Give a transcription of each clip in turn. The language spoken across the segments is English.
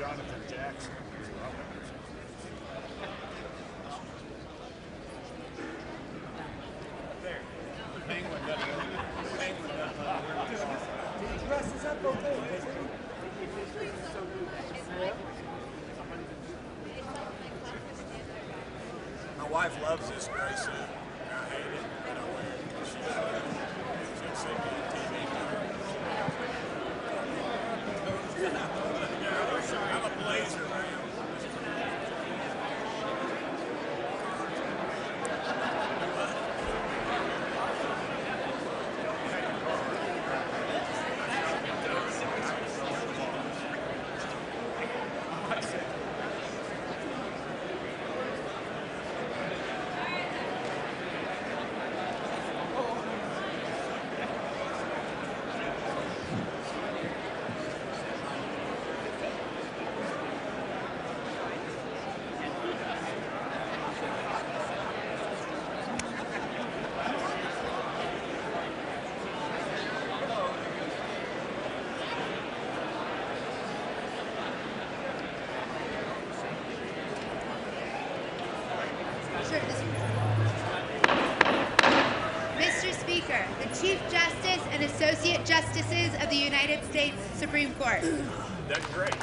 Jonathan Jackson as well. There. The penguin He dresses up okay, doesn't he? My wife loves this gray suit. I hate it, but I wear it because she's sick of TV. I'm a blazer, man. Mr. Speaker, the Chief Justice and Associate Justices of the United States Supreme Court. That's great.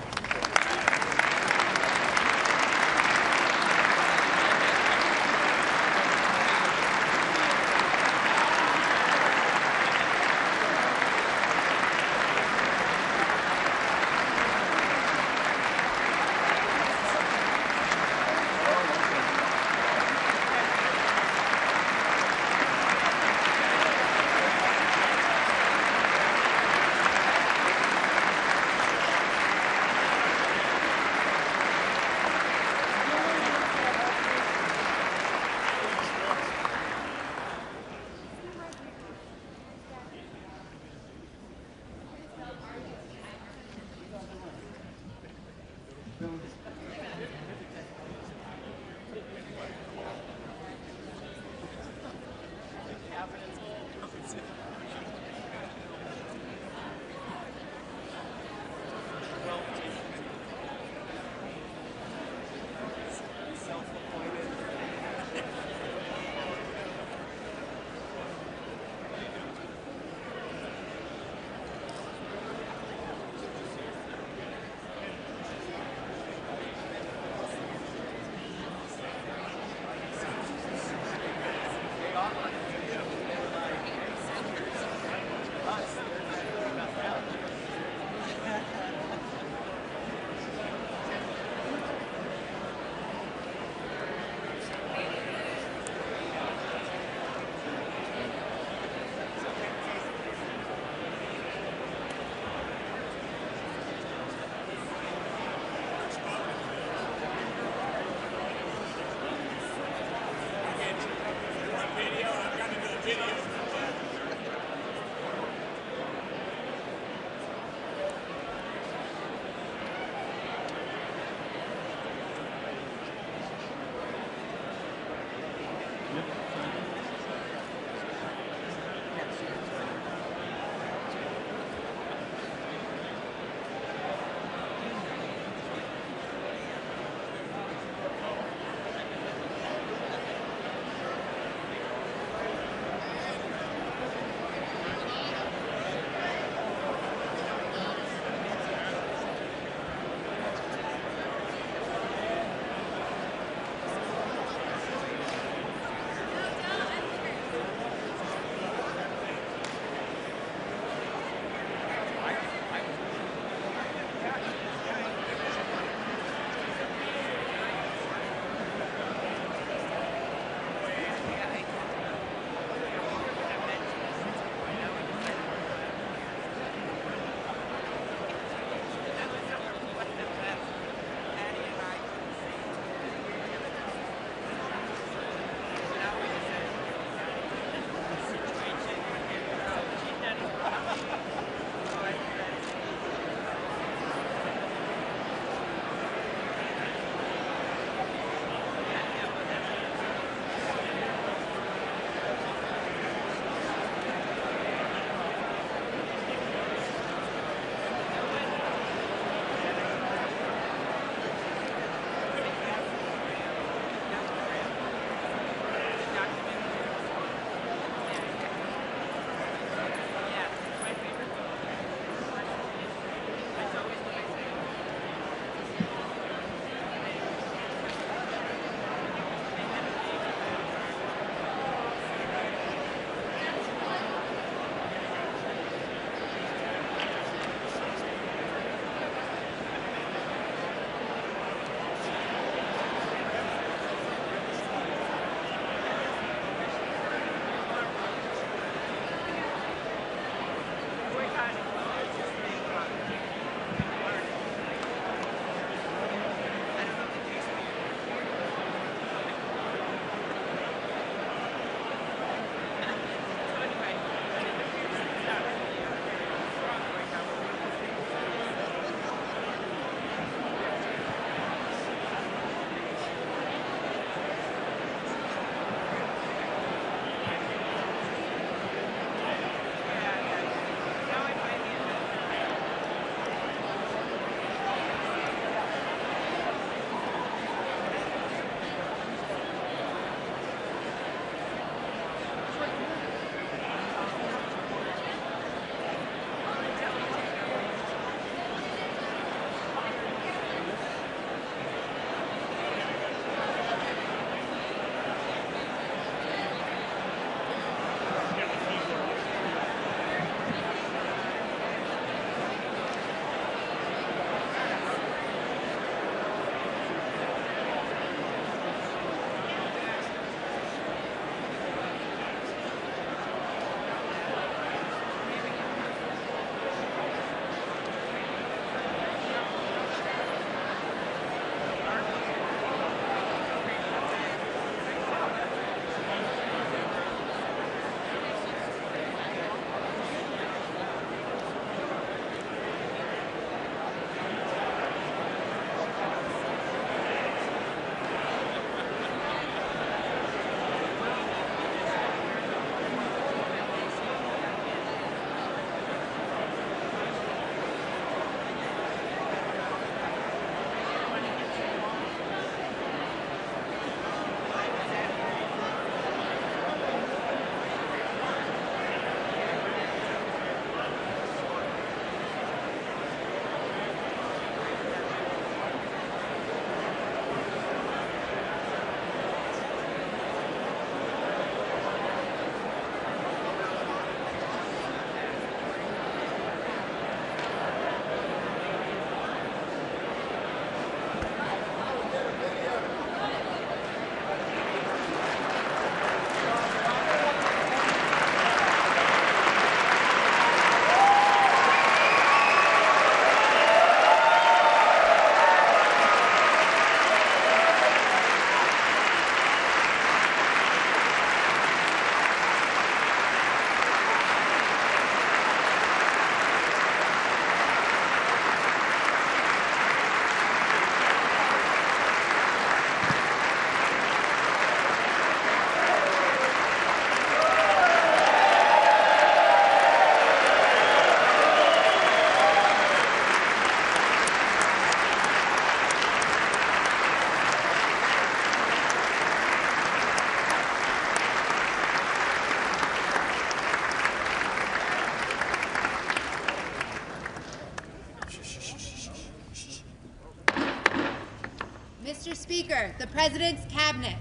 Speaker, the President's Cabinet.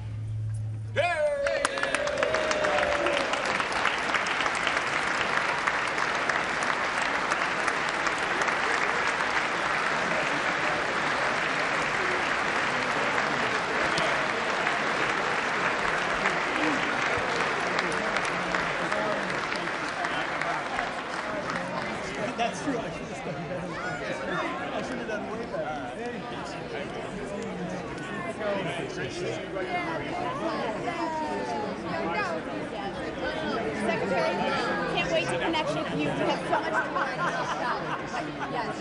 That's true. I should have done way better. Secretary, can't wait to connect with you. We have so much time. Yes.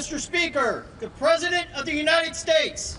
Mr. Speaker, the President of the United States.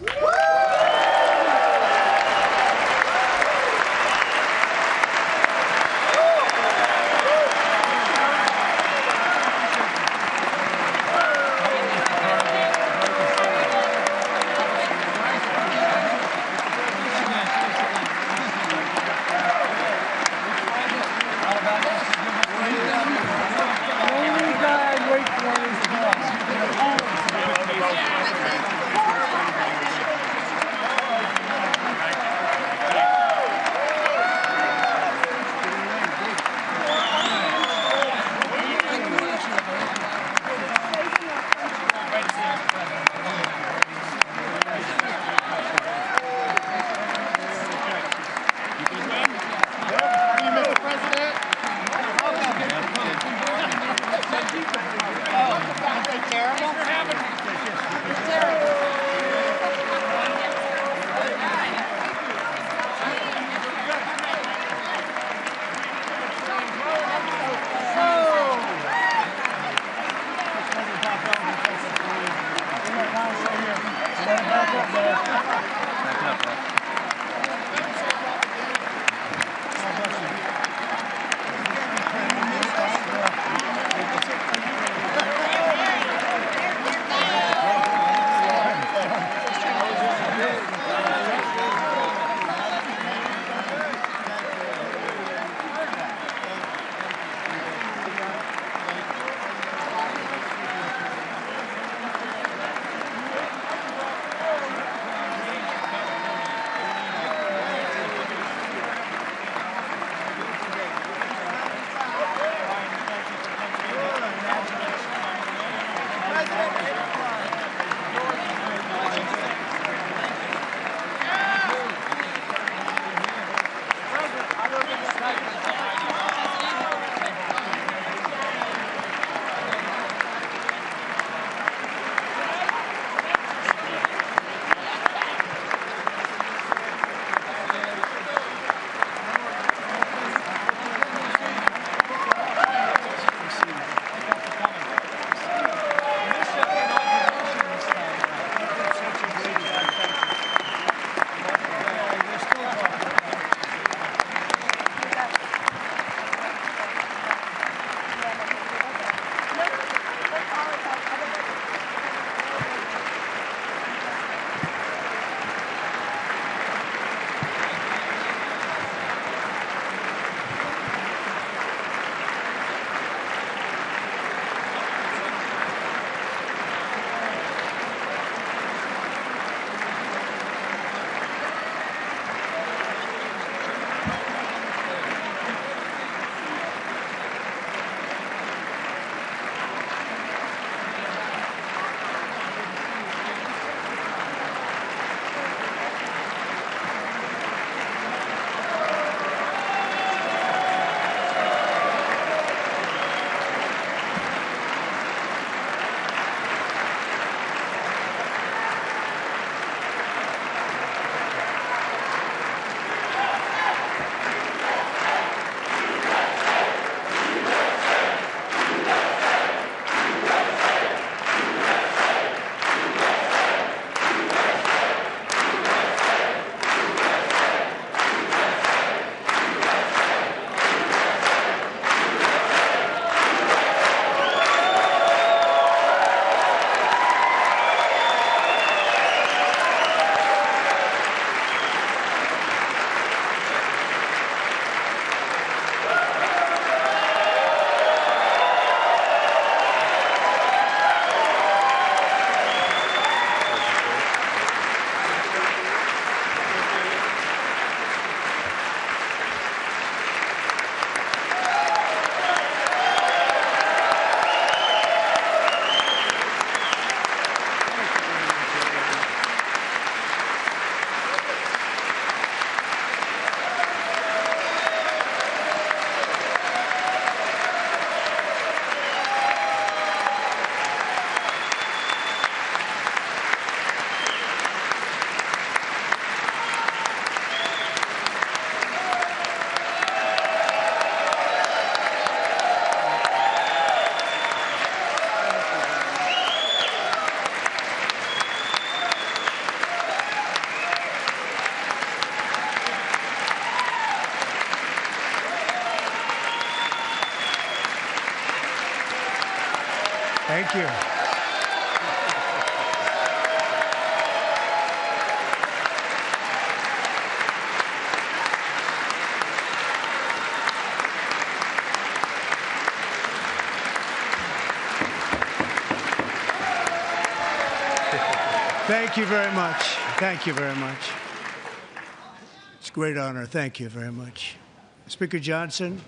Thank you. Thank you very much. Thank you very much. It's a great honor. Thank you very much. Speaker Johnson,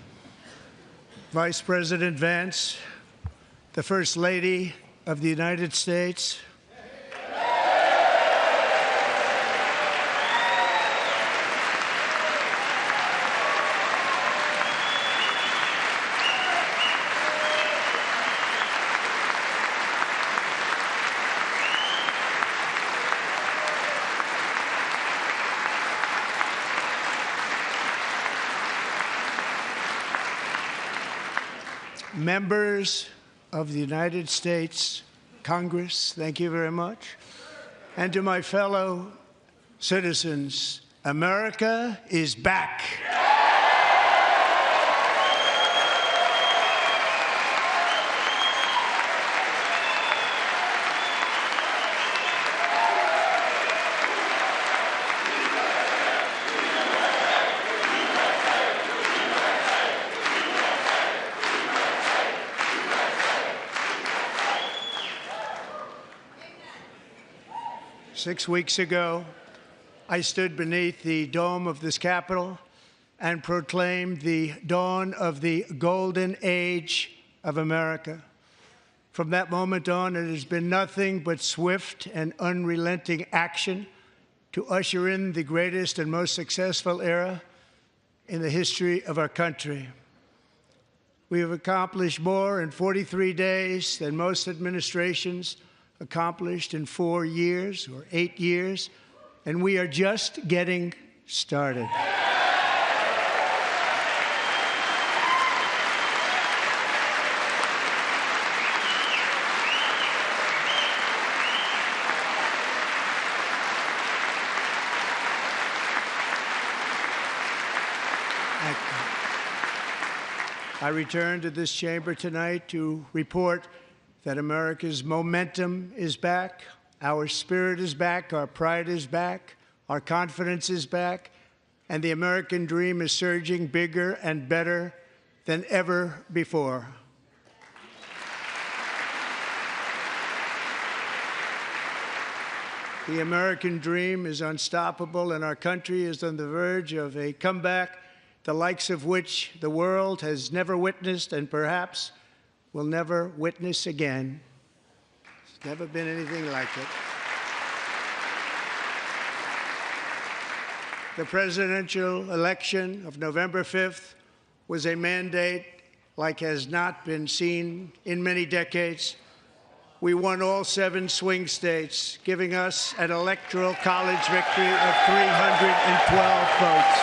Vice President Vance, the First Lady of the United States, members of the United States Congress, thank you very much. And to my fellow citizens, America is back. 6 weeks ago, I stood beneath the dome of this Capitol and proclaimed the dawn of the golden age of America. From that moment on, it has been nothing but swift and unrelenting action to usher in the greatest and most successful era in the history of our country. We have accomplished more in 43 days than most administrations accomplished in 4 years or 8 years, and we are just getting started. I return to this chamber tonight to report that America's momentum is back, our spirit is back, our pride is back, our confidence is back, and the American dream is surging bigger and better than ever before. The American dream is unstoppable, and our country is on the verge of a comeback, the likes of which the world has never witnessed and perhaps will never witness again. There's never been anything like it. The presidential election of November 5th was a mandate like has not been seen in many decades. We won all 7 swing states, giving us an electoral college victory of 312 votes.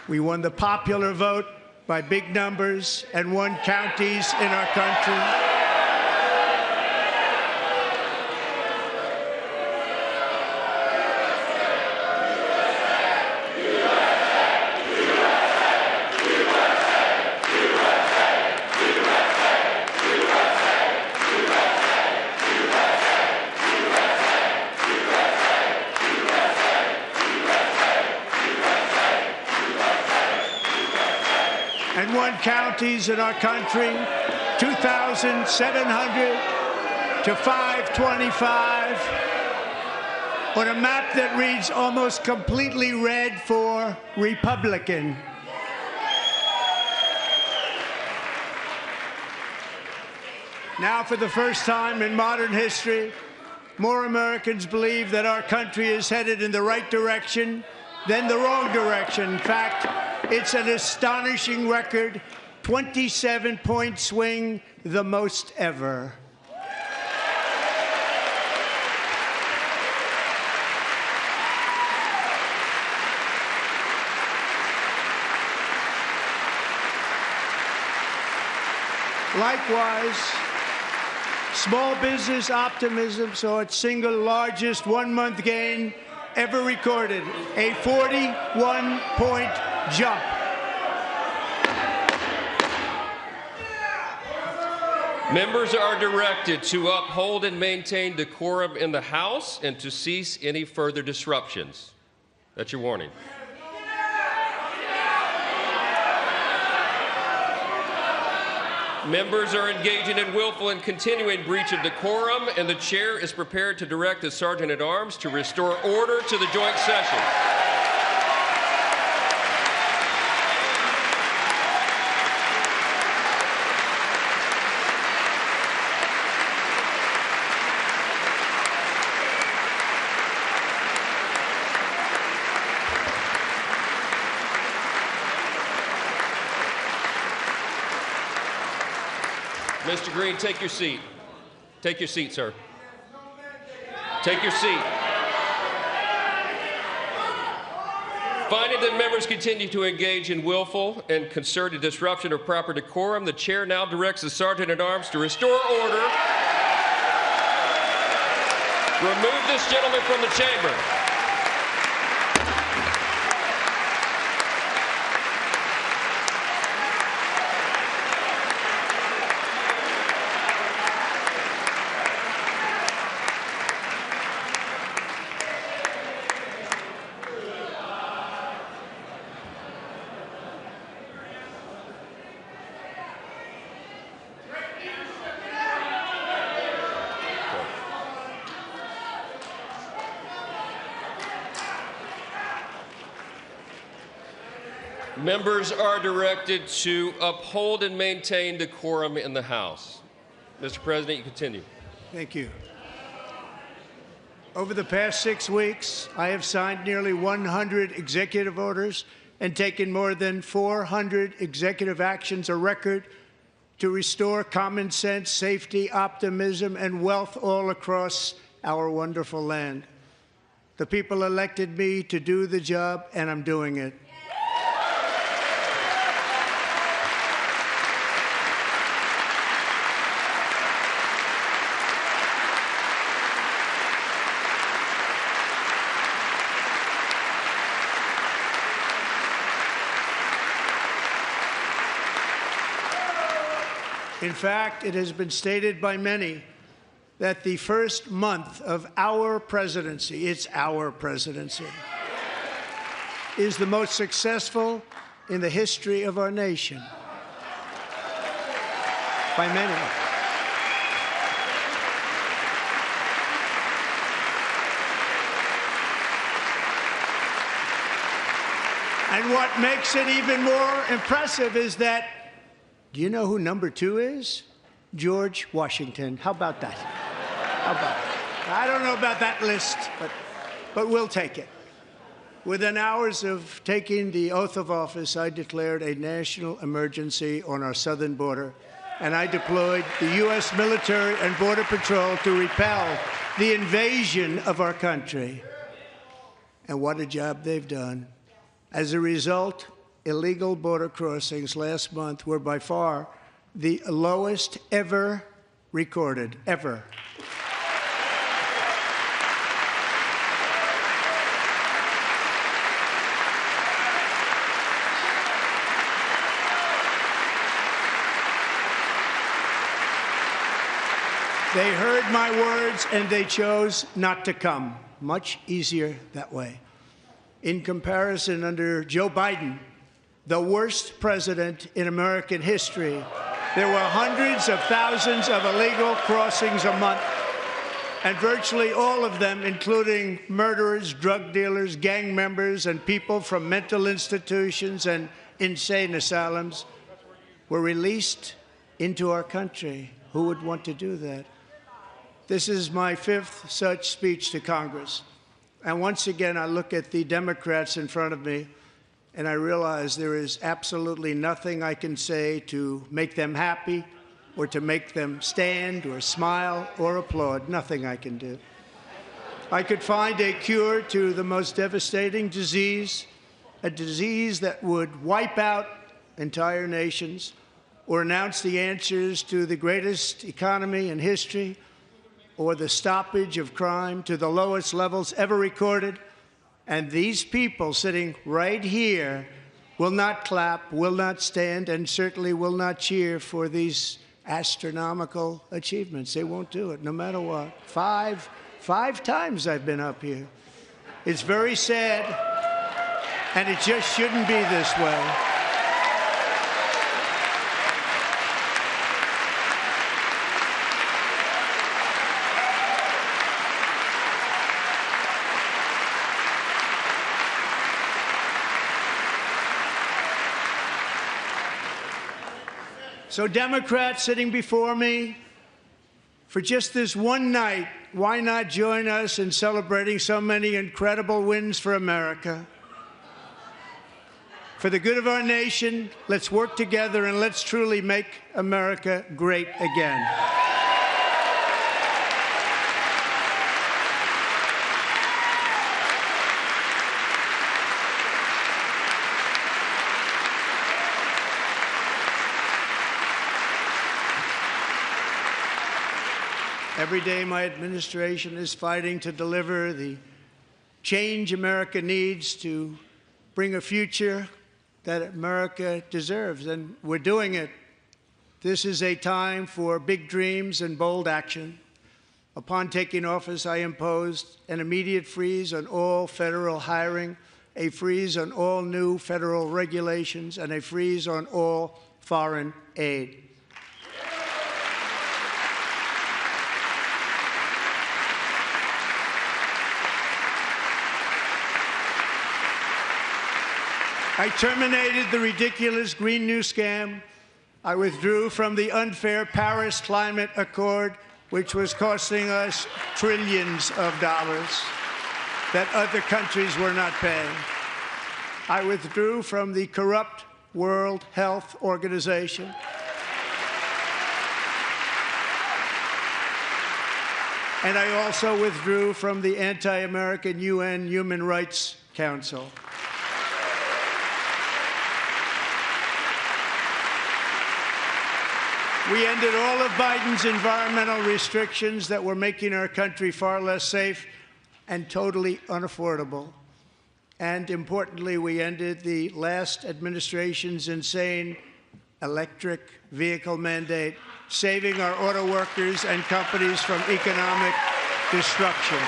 We won the popular vote by big numbers and won counties in our country. And won counties in our country, 2,700 to 525, on a map that reads almost completely red for Republican. Now, for the first time in modern history, more Americans believe that our country is headed in the right direction than the wrong direction. In fact, it's an astonishing record, 27-point swing, the most ever. Likewise, Small business optimism saw its single largest one-month gain ever recorded, a 41-point jump. Members are directed to uphold and maintain decorum in the House and to cease any further disruptions. That's your warning. Members are engaging in willful and continuing breach of decorum, and the chair is prepared to direct the Sergeant-at-Arms to restore order to the joint session. Mr. Green, take your seat. Take your seat, sir. Take your seat. Finding that members continue to engage in willful and concerted disruption of proper decorum, the chair now directs the Sergeant-at-Arms to restore order. Remove this gentleman from the chamber. Members are directed to uphold and maintain decorum in the House. Mr. President, you continue. Thank you. Over the past 6 weeks, I have signed nearly 100 executive orders and taken more than 400 executive actions, a record to restore common sense, safety, optimism, and wealth all across our wonderful land. The people elected me to do the job, and I'm doing it. In fact, it has been stated by many that the first month of our presidency, it's our presidency, is the most successful in the history of our nation. By many. And what makes it even more impressive is that, do you know who number 2 is? George Washington. How about that? How about that? I don't know about that list, but we'll take it. Within hours of taking the oath of office, I declared a national emergency on our southern border, and I deployed the U.S. military and Border Patrol to repel the invasion of our country. And what a job they've done. As a result, illegal border crossings last month were by far the lowest ever recorded, ever. They heard my words and they chose not to come. Much easier that way. In comparison, under Joe Biden, the worst president in American history, there were hundreds of thousands of illegal crossings a month, and virtually all of them, including murderers, drug dealers, gang members, and people from mental institutions and insane asylums, were released into our country. Who would want to do that? This is my 5th such speech to Congress. And once again, I look at the Democrats in front of me, and I realize there is absolutely nothing I can say to make them happy or to make them stand or smile or applaud. Nothing I can do. I could find a cure to the most devastating disease, a disease that would wipe out entire nations, or announce the answers to the greatest economy in history or the stoppage of crime to the lowest levels ever recorded. And these people sitting right here will not clap, will not stand, and certainly will not cheer for these astronomical achievements. They won't do it, no matter what. Five times I've been up here. It's very sad, and it just shouldn't be this way. So Democrats sitting before me, for just this one night, why not join us in celebrating so many incredible wins for America? For the good of our nation, let's work together and let's truly make America great again. Every day, my administration is fighting to deliver the change America needs to bring a future that America deserves, and we're doing it. This is a time for big dreams and bold action. Upon taking office, I imposed an immediate freeze on all federal hiring, a freeze on all new federal regulations, and a freeze on all foreign aid. I terminated the ridiculous Green New Scam. I withdrew from the unfair Paris Climate Accord, which was costing us trillions of dollars that other countries were not paying. I withdrew from the corrupt World Health Organization. And I also withdrew from the anti-American UN Human Rights Council. We ended all of Biden's environmental restrictions that were making our country far less safe and totally unaffordable. And importantly, we ended the last administration's insane electric vehicle mandate, saving our auto workers and companies from economic destruction.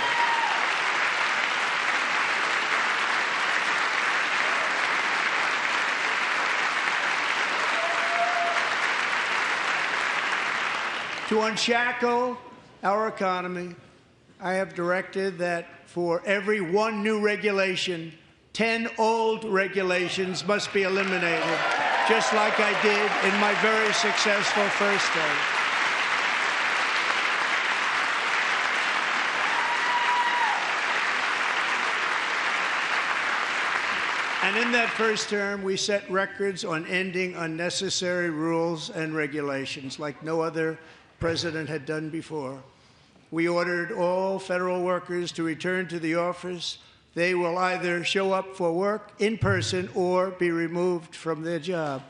To unshackle our economy, I have directed that for every one new regulation, 10 old regulations must be eliminated, just like I did in my very successful first day. And in that first term, we set records on ending unnecessary rules and regulations like no other president had done before. We ordered all federal workers to return to the office. They will either show up for work in person or be removed from their job.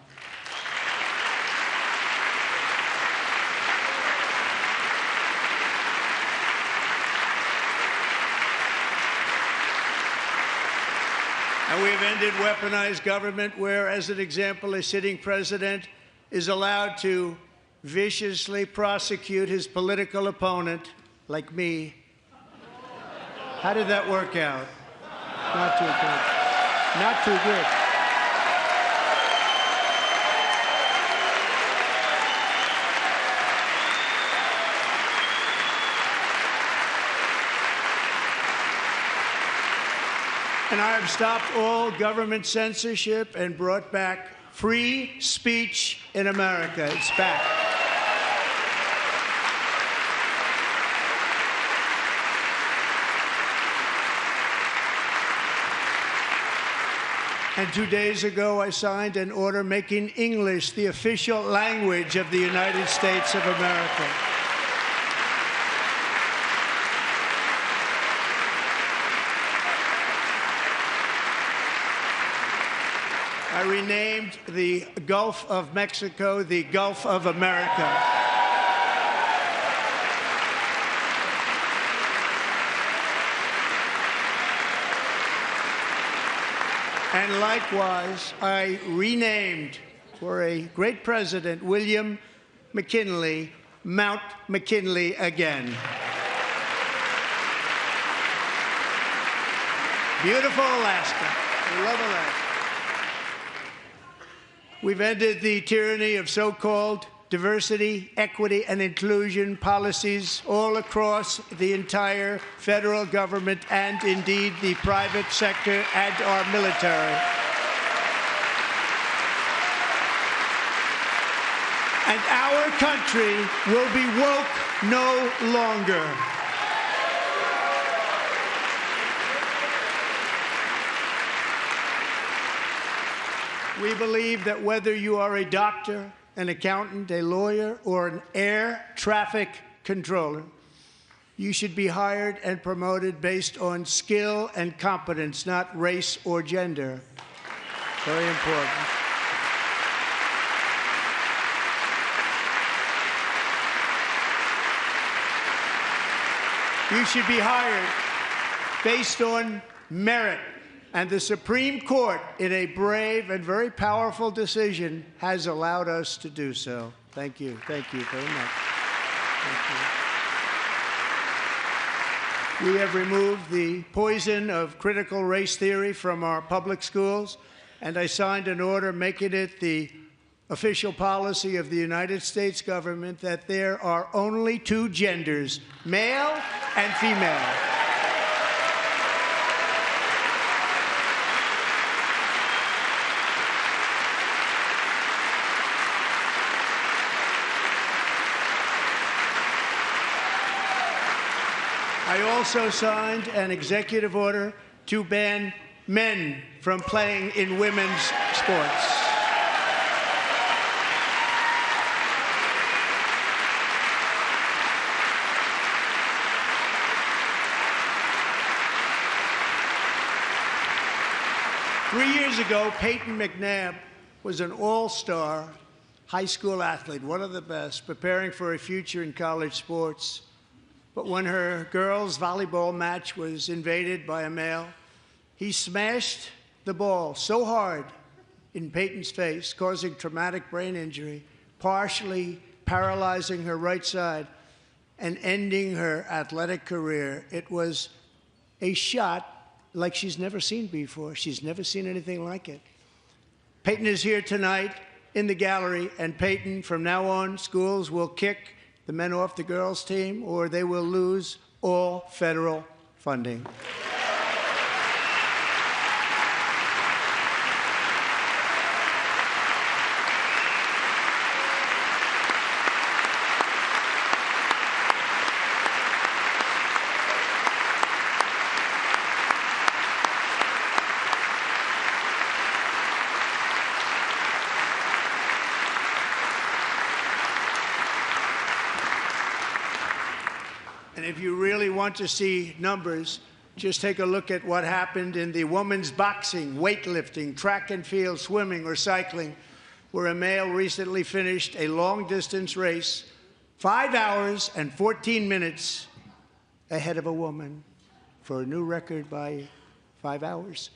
And we have ended weaponized government where, as an example, a sitting president is allowed to viciously prosecute his political opponent, like me. How did that work out? Not too good. Not too good. And I have stopped all government censorship and brought back free speech in America. It's back. And 2 days ago, I signed an order making English the official language of the United States of America. I renamed the Gulf of Mexico the Gulf of America. And likewise, I renamed, for a great president, William McKinley, Mount McKinley again. Beautiful Alaska. We love Alaska. We've ended the tyranny of so-called diversity, equity, and inclusion policies all across the entire federal government and indeed the private sector and our military. And our country will be woke no longer. We believe that whether you are a doctor, an accountant, a lawyer, or an air traffic controller, you should be hired and promoted based on skill and competence, not race or gender. Very important. You should be hired based on merit. And the Supreme Court, in a brave and very powerful decision, has allowed us to do so. Thank you. Thank you very much. Thank you. We have removed the poison of critical race theory from our public schools, and I signed an order making it the official policy of the United States government that there are only two genders, male and female. I also signed an executive order to ban men from playing in women's sports. Three years ago, Peyton McNabb was an all-star high school athlete, one of the best, preparing for a future in college sports. But when her girls' volleyball match was invaded by a male, he smashed the ball so hard in Peyton's face, causing traumatic brain injury, partially paralyzing her right side and ending her athletic career. It was a shot like she's never seen before. She's never seen anything like it. Peyton is here tonight in the gallery, and Peyton, from now on, schools will kick the men off the girls' team, or they will lose all federal funding. And if you really want to see numbers, just take a look at what happened in the women's boxing, weightlifting, track and field, swimming, or cycling, where a male recently finished a long-distance race 5 hours and 14 minutes ahead of a woman for a new record by 5 hours.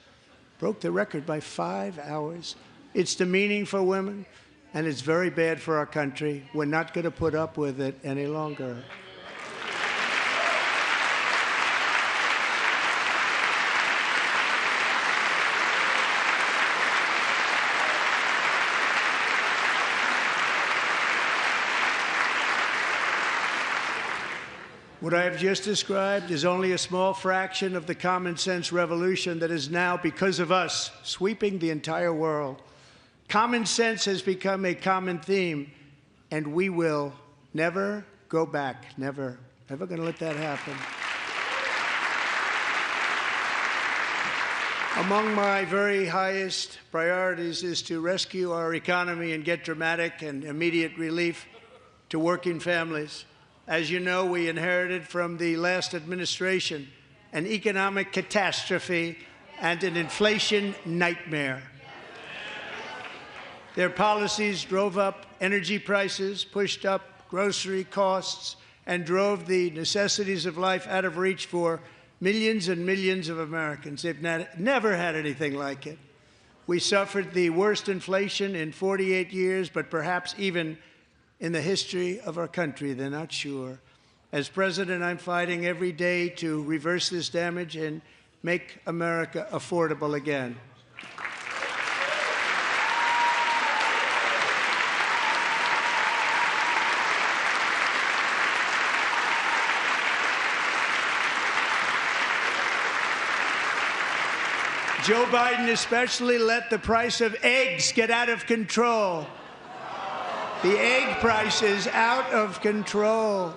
Broke the record by 5 hours. It's demeaning for women, and it's very bad for our country. We're not going to put up with it any longer. What I have just described is only a small fraction of the common sense revolution that is now, because of us, sweeping the entire world. Common sense has become a common theme, and we will never go back. Never. Never going to let that happen. Among my very highest priorities is to rescue our economy and get dramatic and immediate relief to working families. As you know, we inherited from the last administration an economic catastrophe and an inflation nightmare. Their policies drove up energy prices, pushed up grocery costs, and drove the necessities of life out of reach for millions and millions of Americans. They've never had anything like it. We suffered the worst inflation in 48 years, but perhaps even in the history of our country. They're not sure. As president, I'm fighting every day to reverse this damage and make America affordable again. Joe Biden especially let the price of eggs get out of control. The egg price is out of control,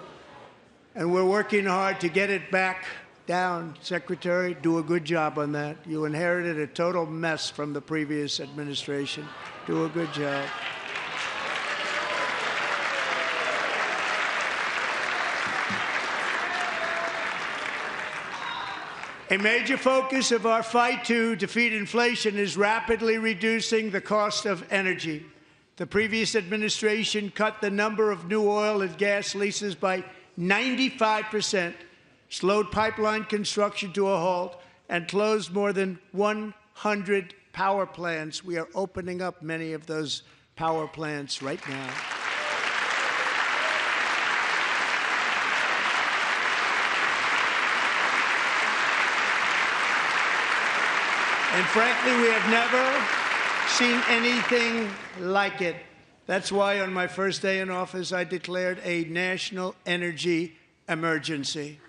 and we're working hard to get it back down. Secretary, do a good job on that. You inherited a total mess from the previous administration. Do a good job. A major focus of our fight to defeat inflation is rapidly reducing the cost of energy. The previous administration cut the number of new oil and gas leases by 95%, slowed pipeline construction to a halt, and closed more than 100 power plants. We are opening up many of those power plants right now. And frankly, we have never seen anything like it. That's why on my first day in office, I declared a national energy emergency.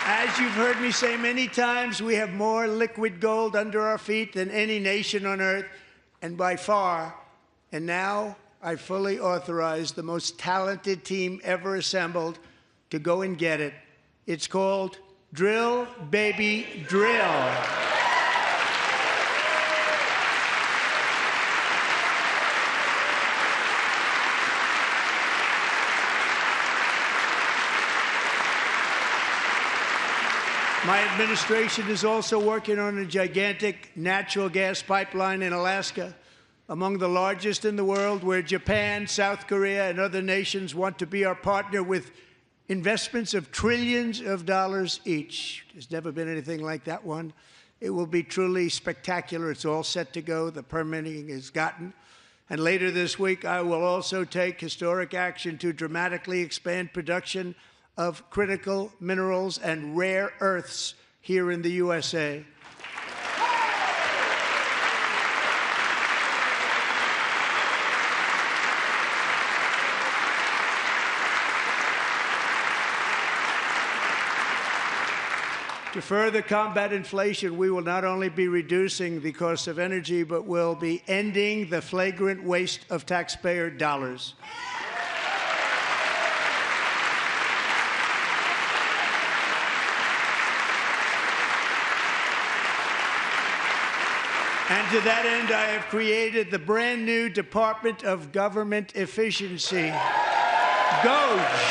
As you've heard me say many times, we have more liquid gold under our feet than any nation on earth, and by far. And now I fully authorize the most talented team ever assembled to go and get it. It's called Drill, Baby, Drill. My administration is also working on a gigantic natural gas pipeline in Alaska, among the largest in the world, where Japan, South Korea, and other nations want to be our partner with investments of trillions of dollars each. There's never been anything like that one. It will be truly spectacular. It's all set to go. The permitting is gotten. And later this week, I will also take historic action to dramatically expand production of critical minerals and rare earths here in the USA. To further combat inflation, we will not only be reducing the cost of energy, but will be ending the flagrant waste of taxpayer dollars. And to that end, I have created the brand new Department of Government Efficiency, GOGE.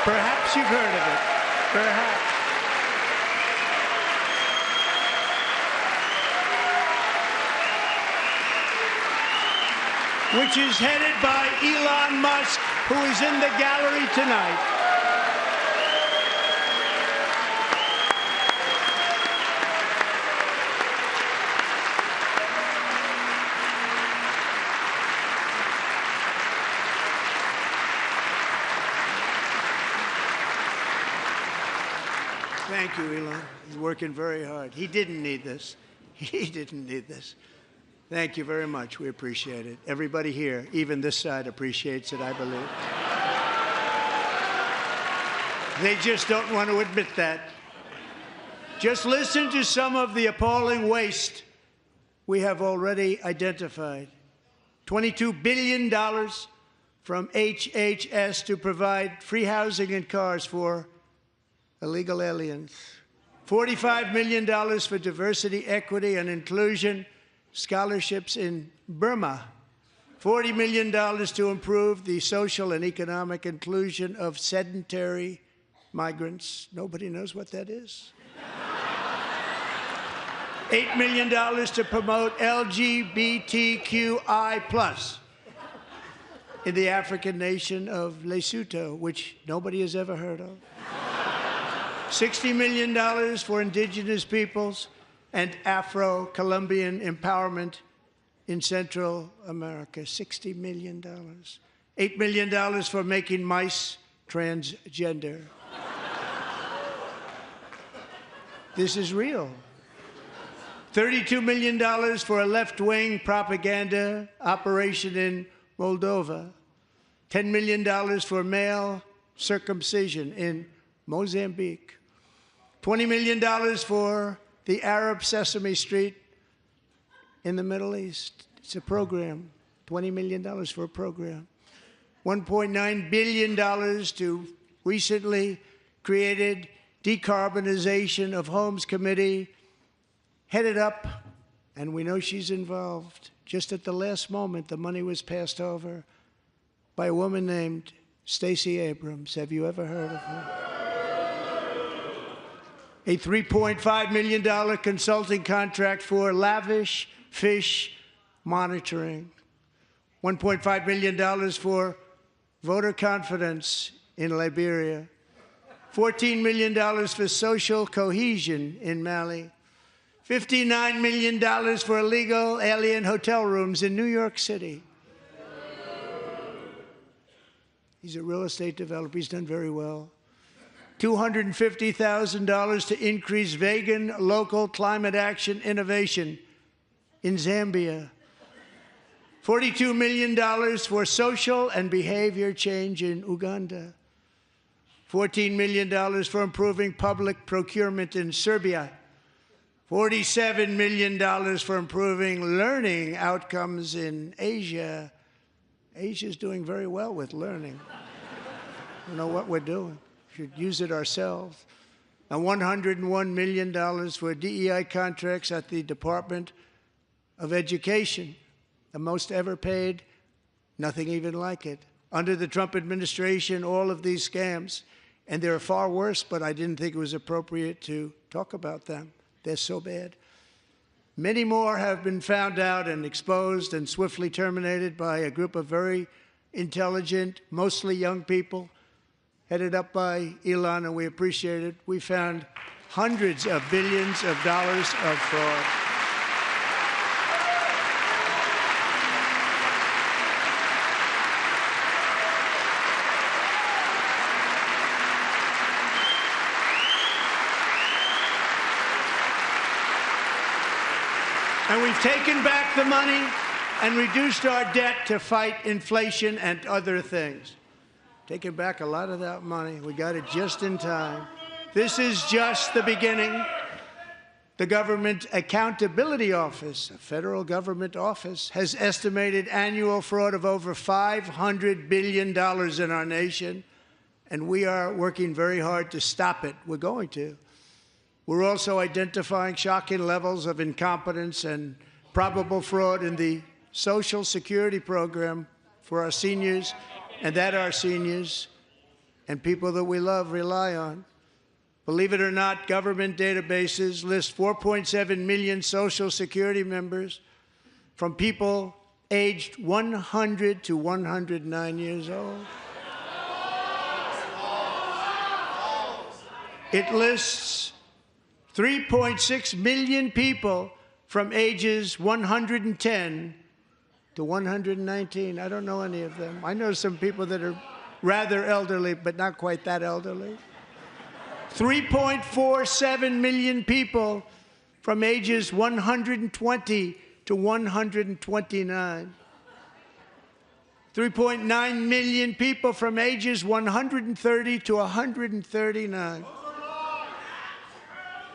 Perhaps you've heard of it. Perhaps. Which is headed by Elon Musk, who is in the gallery tonight. Thank you, Elon. He's working very hard. He didn't need this. He didn't need this. Thank you very much. We appreciate it. Everybody here, even this side, appreciates it, I believe. They just don't want to admit that. Just listen to some of the appalling waste we have already identified. $22 billion from HHS to provide free housing and cars for illegal aliens. $45 million for diversity, equity, and inclusion scholarships in Burma. $40 million to improve the social and economic inclusion of sedentary migrants. Nobody knows what that is. $8 million to promote LGBTQI+ in the African nation of Lesotho, which nobody has ever heard of. $60 million for indigenous peoples and Afro-Colombian empowerment in Central America. $60 million. $8 million for making mice transgender. This is real. $32 million for a left-wing propaganda operation in Moldova. $10 million for male circumcision in Mozambique. $20 million for the Arab Sesame Street in the Middle East. It's a program. $20 million for a program. $1.9 billion to recently created Decarbonization of Homes Committee, headed up, and we know she's involved. Just at the last moment, the money was passed over by a woman named Stacey Abrams. Have you ever heard of her? A $3.5 million consulting contract for lavish fish monitoring. $1.5 million for voter confidence in Liberia. $14 million for social cohesion in Mali. $59 million for illegal alien hotel rooms in New York City. He's a real estate developer. He's done very well. $250,000 to increase vegan local climate action innovation in Zambia. $42 million for social and behavior change in Uganda. $14 million for improving public procurement in Serbia. $47 million for improving learning outcomes in Asia. Asia's doing very well with learning. I don't know what we're doing. We should use it ourselves. And $101 million for DEI contracts at the Department of Education, the most ever paid, nothing even like it. Under the Trump administration, all of these scams, and they're far worse, but I didn't think it was appropriate to talk about them. They're so bad. Many more have been found out and exposed and swiftly terminated by a group of very intelligent, mostly young people, headed up by Elon, and we appreciate it. We found hundreds of billions of dollars of fraud. And we've taken back the money and reduced our debt to fight inflation and other things. Taken back a lot of that money. We got it just in time. This is just the beginning. The Government Accountability Office, a federal government office, has estimated annual fraud of over $500 billion in our nation, and we are working very hard to stop it. We're going to. We're also identifying shocking levels of incompetence and probable fraud in the Social Security program for our seniors, and that our seniors and people that we love rely on. Believe it or not, government databases list 4.7 million Social Security members from people aged 100 to 109 years old. It lists 3.6 million people from ages 110 to 119. I don't know any of them. I know some people that are rather elderly, but not quite that elderly. 3.47 million people from ages 120 to 129. 3.9 million people from ages 130 to 139.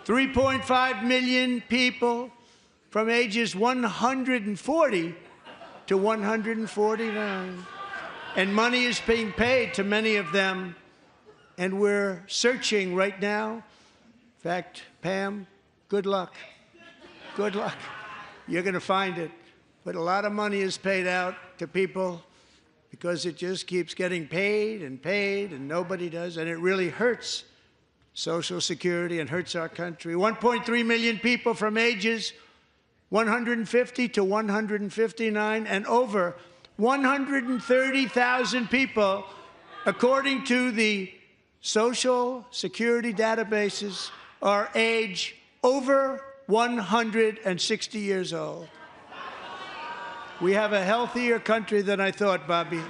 3.5 million people from ages 140 to 149. And money is being paid to many of them, and we're searching right now. In fact, Pam, good luck. Good luck. You're going to find it. But a lot of money is paid out to people because it just keeps getting paid and nobody does, and it really hurts Social Security and hurts our country. 1.3 million people from ages 150 to 159, and over 130,000 people, according to the Social Security databases, are age over 160 years old. We have a healthier country than I thought, Bobby.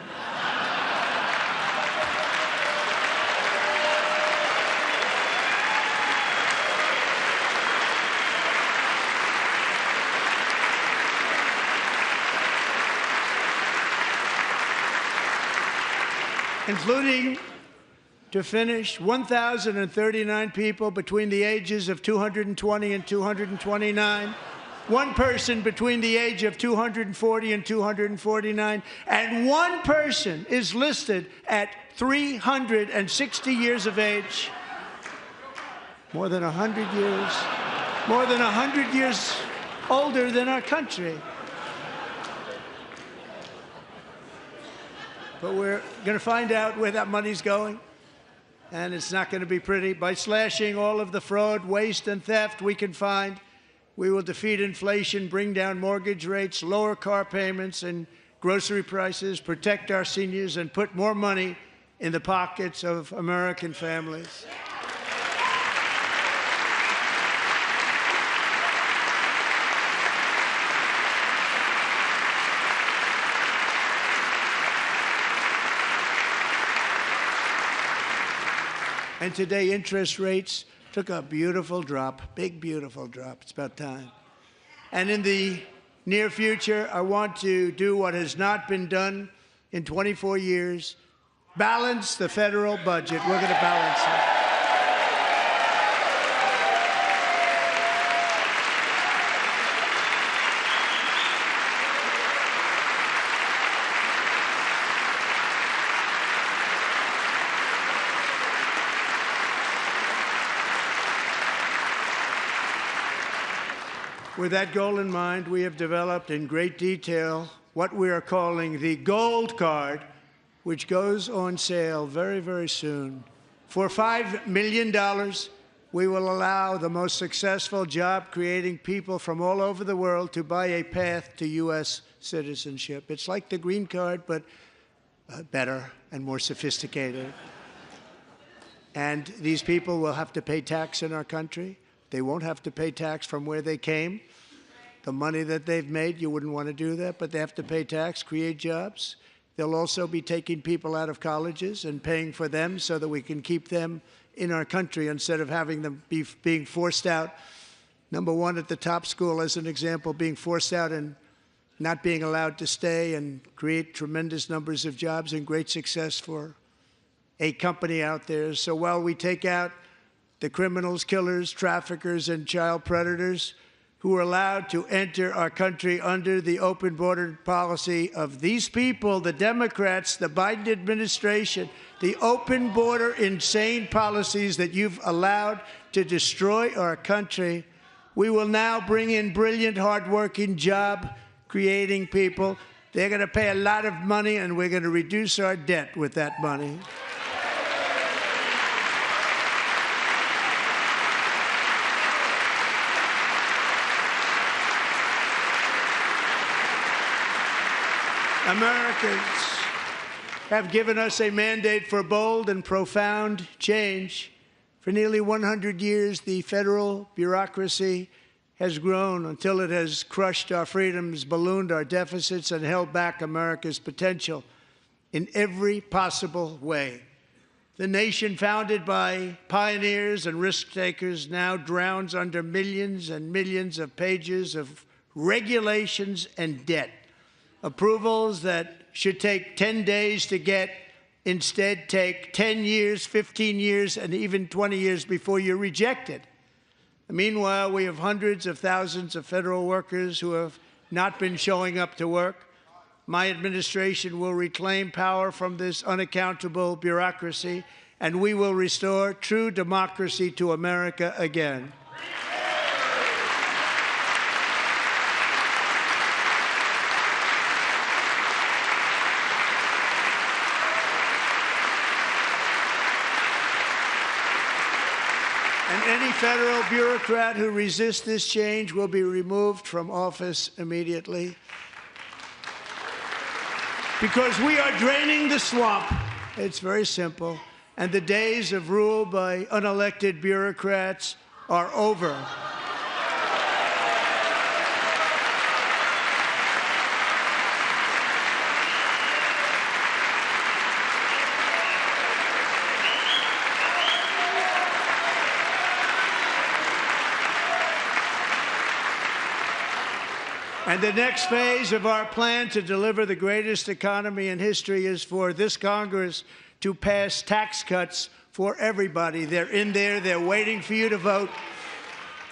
Including, to finish, 1,039 people between the ages of 220 and 229, one person between the age of 240 and 249, and one person is listed at 360 years of age. More than 100 years older than our country. But we're going to find out where that money's going, and it's not going to be pretty. By slashing all of the fraud, waste, and theft we can find, we will defeat inflation, bring down mortgage rates, lower car payments and grocery prices, protect our seniors, and put more money in the pockets of American families. And today, interest rates took a beautiful drop, big, beautiful drop. It's about time. And in the near future, I want to do what has not been done in 24 years, balance the federal budget. We're going to balance it. With that goal in mind, we have developed in great detail what we are calling the Gold Card, which goes on sale very, very soon. For $5 million, we will allow the most successful job-creating people from all over the world to buy a path to U.S. citizenship. It's like the green card, but better and more sophisticated. And these people will have to pay tax in our country. They won't have to pay tax from where they came. The money that they've made, you wouldn't want to do that, but they have to pay tax, create jobs. They'll also be taking people out of colleges and paying for them so that we can keep them in our country instead of having them being forced out. Number one, at the top school, as an example, being forced out and not being allowed to stay and create tremendous numbers of jobs and great success for a company out there. So while we take out the criminals, killers, traffickers, and child predators who are allowed to enter our country under the open border policy of these people, the Democrats, the Biden administration, the open border insane policies that you've allowed to destroy our country, we will now bring in brilliant, hardworking, job-creating people. They're going to pay a lot of money, and we're going to reduce our debt with that money. Americans have given us a mandate for bold and profound change. For nearly 100 years, the federal bureaucracy has grown until it has crushed our freedoms, ballooned our deficits, and held back America's potential in every possible way. The nation founded by pioneers and risk-takers now drowns under millions and millions of pages of regulations and debt. Approvals that should take 10 days to get instead take 10 years, 15 years, and even 20 years before you're rejected. Meanwhile, we have hundreds of thousands of federal workers who have not been showing up to work. My administration will reclaim power from this unaccountable bureaucracy, and we will restore true democracy to America again. And any federal bureaucrat who resists this change will be removed from office immediately. Because we are draining the swamp. It's very simple. And the days of rule by unelected bureaucrats are over. And the next phase of our plan to deliver the greatest economy in history is for this Congress to pass tax cuts for everybody. They're in there. They're waiting for you to vote.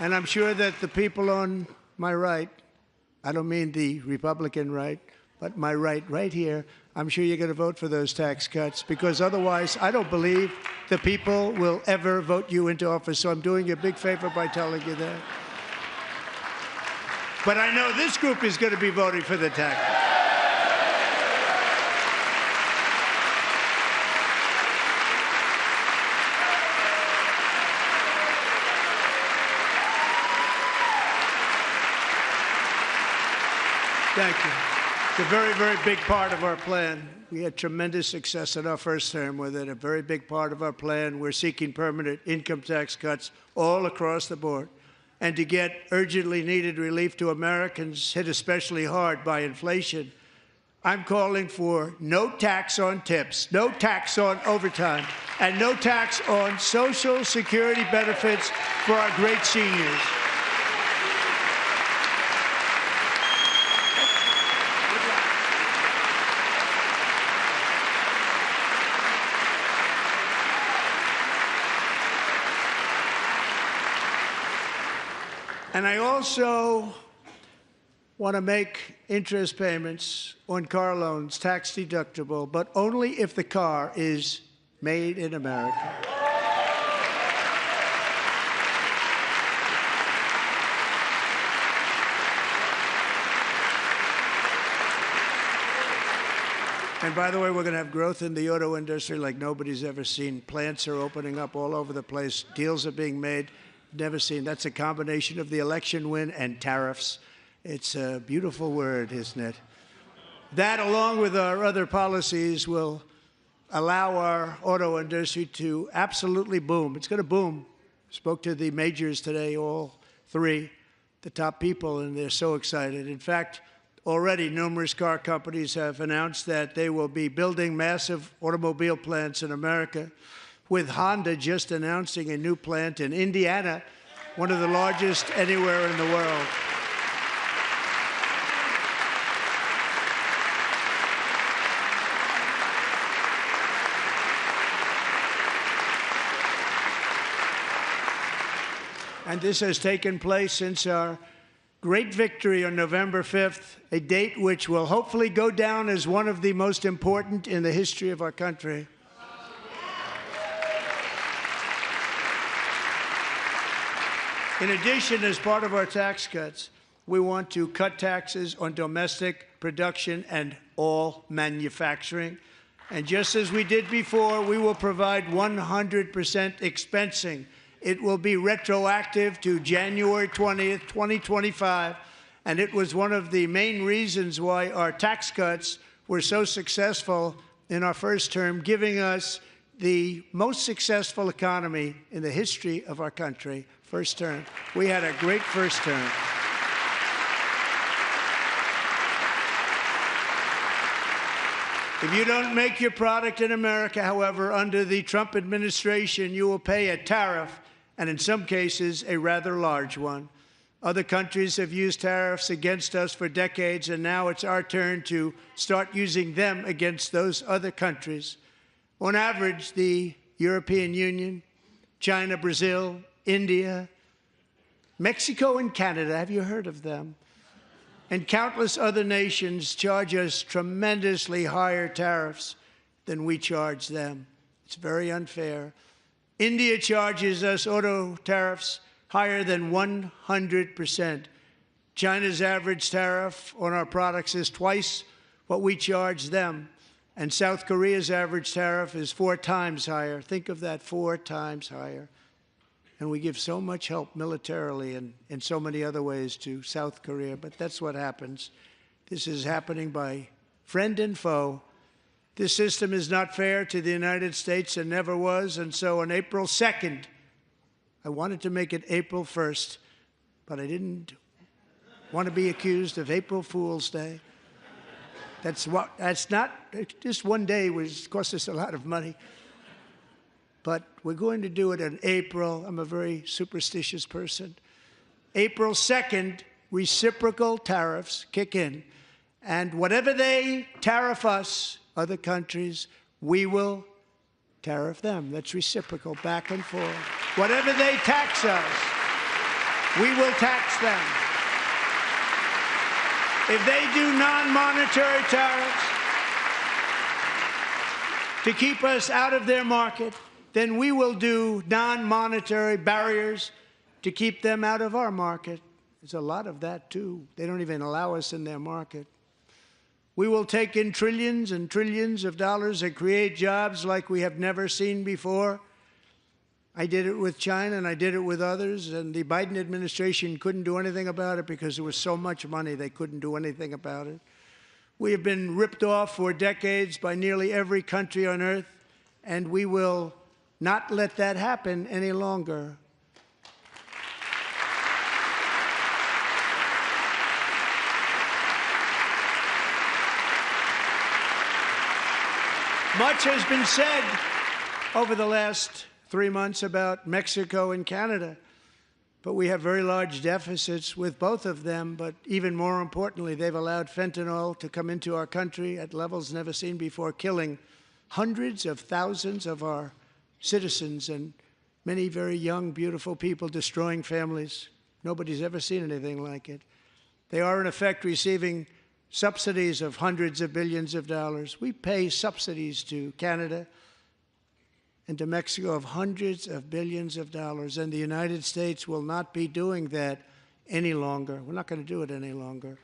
And I'm sure that the people on my right, I don't mean the Republican right, but my right here, I'm sure you're going to vote for those tax cuts, because otherwise I don't believe the people will ever vote you into office. So I'm doing you a big favor by telling you that. But I know this group is going to be voting for the tax cuts. Thank you. It's a very, very big part of our plan. We had tremendous success in our first term with it. A very big part of our plan. We're seeking permanent income tax cuts all across the board. And to get urgently needed relief to Americans hit especially hard by inflation, I'm calling for no tax on tips, no tax on overtime, and no tax on Social Security benefits for our great seniors. And I also want to make interest payments on car loans tax deductible, but only if the car is made in America. And by the way, we're going to have growth in the auto industry like nobody's ever seen. Plants are opening up all over the place. Deals are being made. Never seen. That's a combination of the election win and tariffs. It's a beautiful word, isn't it? That, along with our other policies, will allow our auto industry to absolutely boom. It's going to boom. Spoke to the majors today, all three, the top people, and they're so excited. In fact, already numerous car companies have announced that they will be building massive automobile plants in America, with Honda just announcing a new plant in Indiana, one of the largest anywhere in the world. And this has taken place since our great victory on November 5th, a date which will hopefully go down as one of the most important in the history of our country. In addition, as part of our tax cuts, we want to cut taxes on domestic production and all manufacturing. And just as we did before, we will provide 100% expensing. It will be retroactive to January 20th, 2025. And it was one of the main reasons why our tax cuts were so successful in our first term, giving us the most successful economy in the history of our country. First term. We had a great first term. If you don't make your product in America, however, under the Trump administration, you will pay a tariff, and in some cases, a rather large one. Other countries have used tariffs against us for decades, and now it's our turn to start using them against those other countries. On average, the European Union, China, Brazil, India, Mexico, and Canada, have you heard of them? And countless other nations charge us tremendously higher tariffs than we charge them. It's very unfair. India charges us auto tariffs higher than 100%. China's average tariff on our products is twice what we charge them. And South Korea's average tariff is 4 times higher. Think of that, 4 times higher. And we give so much help militarily and in so many other ways to South Korea, but that's what happens. This is happening by friend and foe. This system is not fair to the United States and never was, and so on April 2nd, I wanted to make it April 1st, but I didn't want to be accused of April Fool's Day. That's not, just one day cost us a lot of money. But we're going to do it in April. I'm a very superstitious person. April 2nd, reciprocal tariffs kick in. And whatever they tariff us, other countries, we will tariff them. That's reciprocal, back and forth. Whatever they tax us, we will tax them. If they do non-monetary tariffs to keep us out of their market, then we will do non-monetary barriers to keep them out of our market. There's a lot of that, too. They don't even allow us in their market. We will take in trillions and trillions of dollars and create jobs like we have never seen before. I did it with China, and I did it with others, and the Biden administration couldn't do anything about it because there was so much money they couldn't do anything about it. We have been ripped off for decades by nearly every country on earth, and we will not let that happen any longer. Much has been said over the last 3 months about Mexico and Canada, but we have very large deficits with both of them. But even more importantly, they've allowed fentanyl to come into our country at levels never seen before, killing hundreds of thousands of our citizens and many very young, beautiful people, destroying families. Nobody's ever seen anything like it. They are, in effect, receiving subsidies of hundreds of billions of dollars. We pay subsidies to Canada and to Mexico of hundreds of billions of dollars, and the United States will not be doing that any longer. We're not going to do it any longer.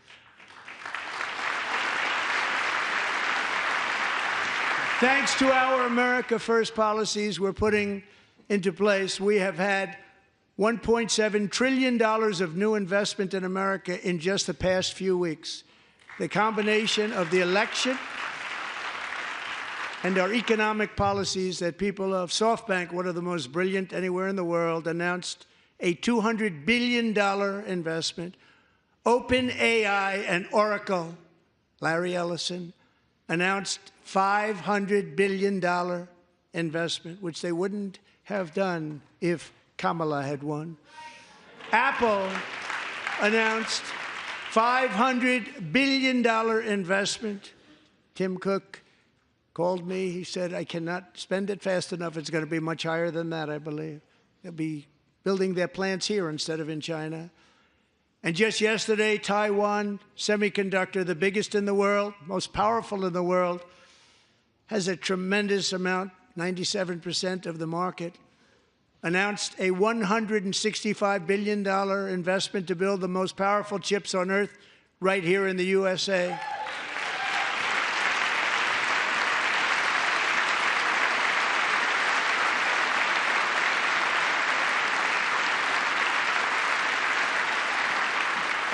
Thanks to our America First policies we're putting into place, we have had $1.7 trillion of new investment in America in just the past few weeks. The combination of the election and our economic policies that people of SoftBank, one of the most brilliant anywhere in the world, announced a $200 billion investment. OpenAI and Oracle, Larry Ellison, announced $500 billion investment, which they wouldn't have done if Kamala had won. Apple announced $500 billion investment. Tim Cook called me. He said, I cannot spend it fast enough. It's going to be much higher than that, I believe. They'll be building their plants here instead of in China. And just yesterday, Taiwan Semiconductor, the biggest in the world, most powerful in the world, has a tremendous amount, 97% of the market, announced a $165 billion investment to build the most powerful chips on earth right here in the USA.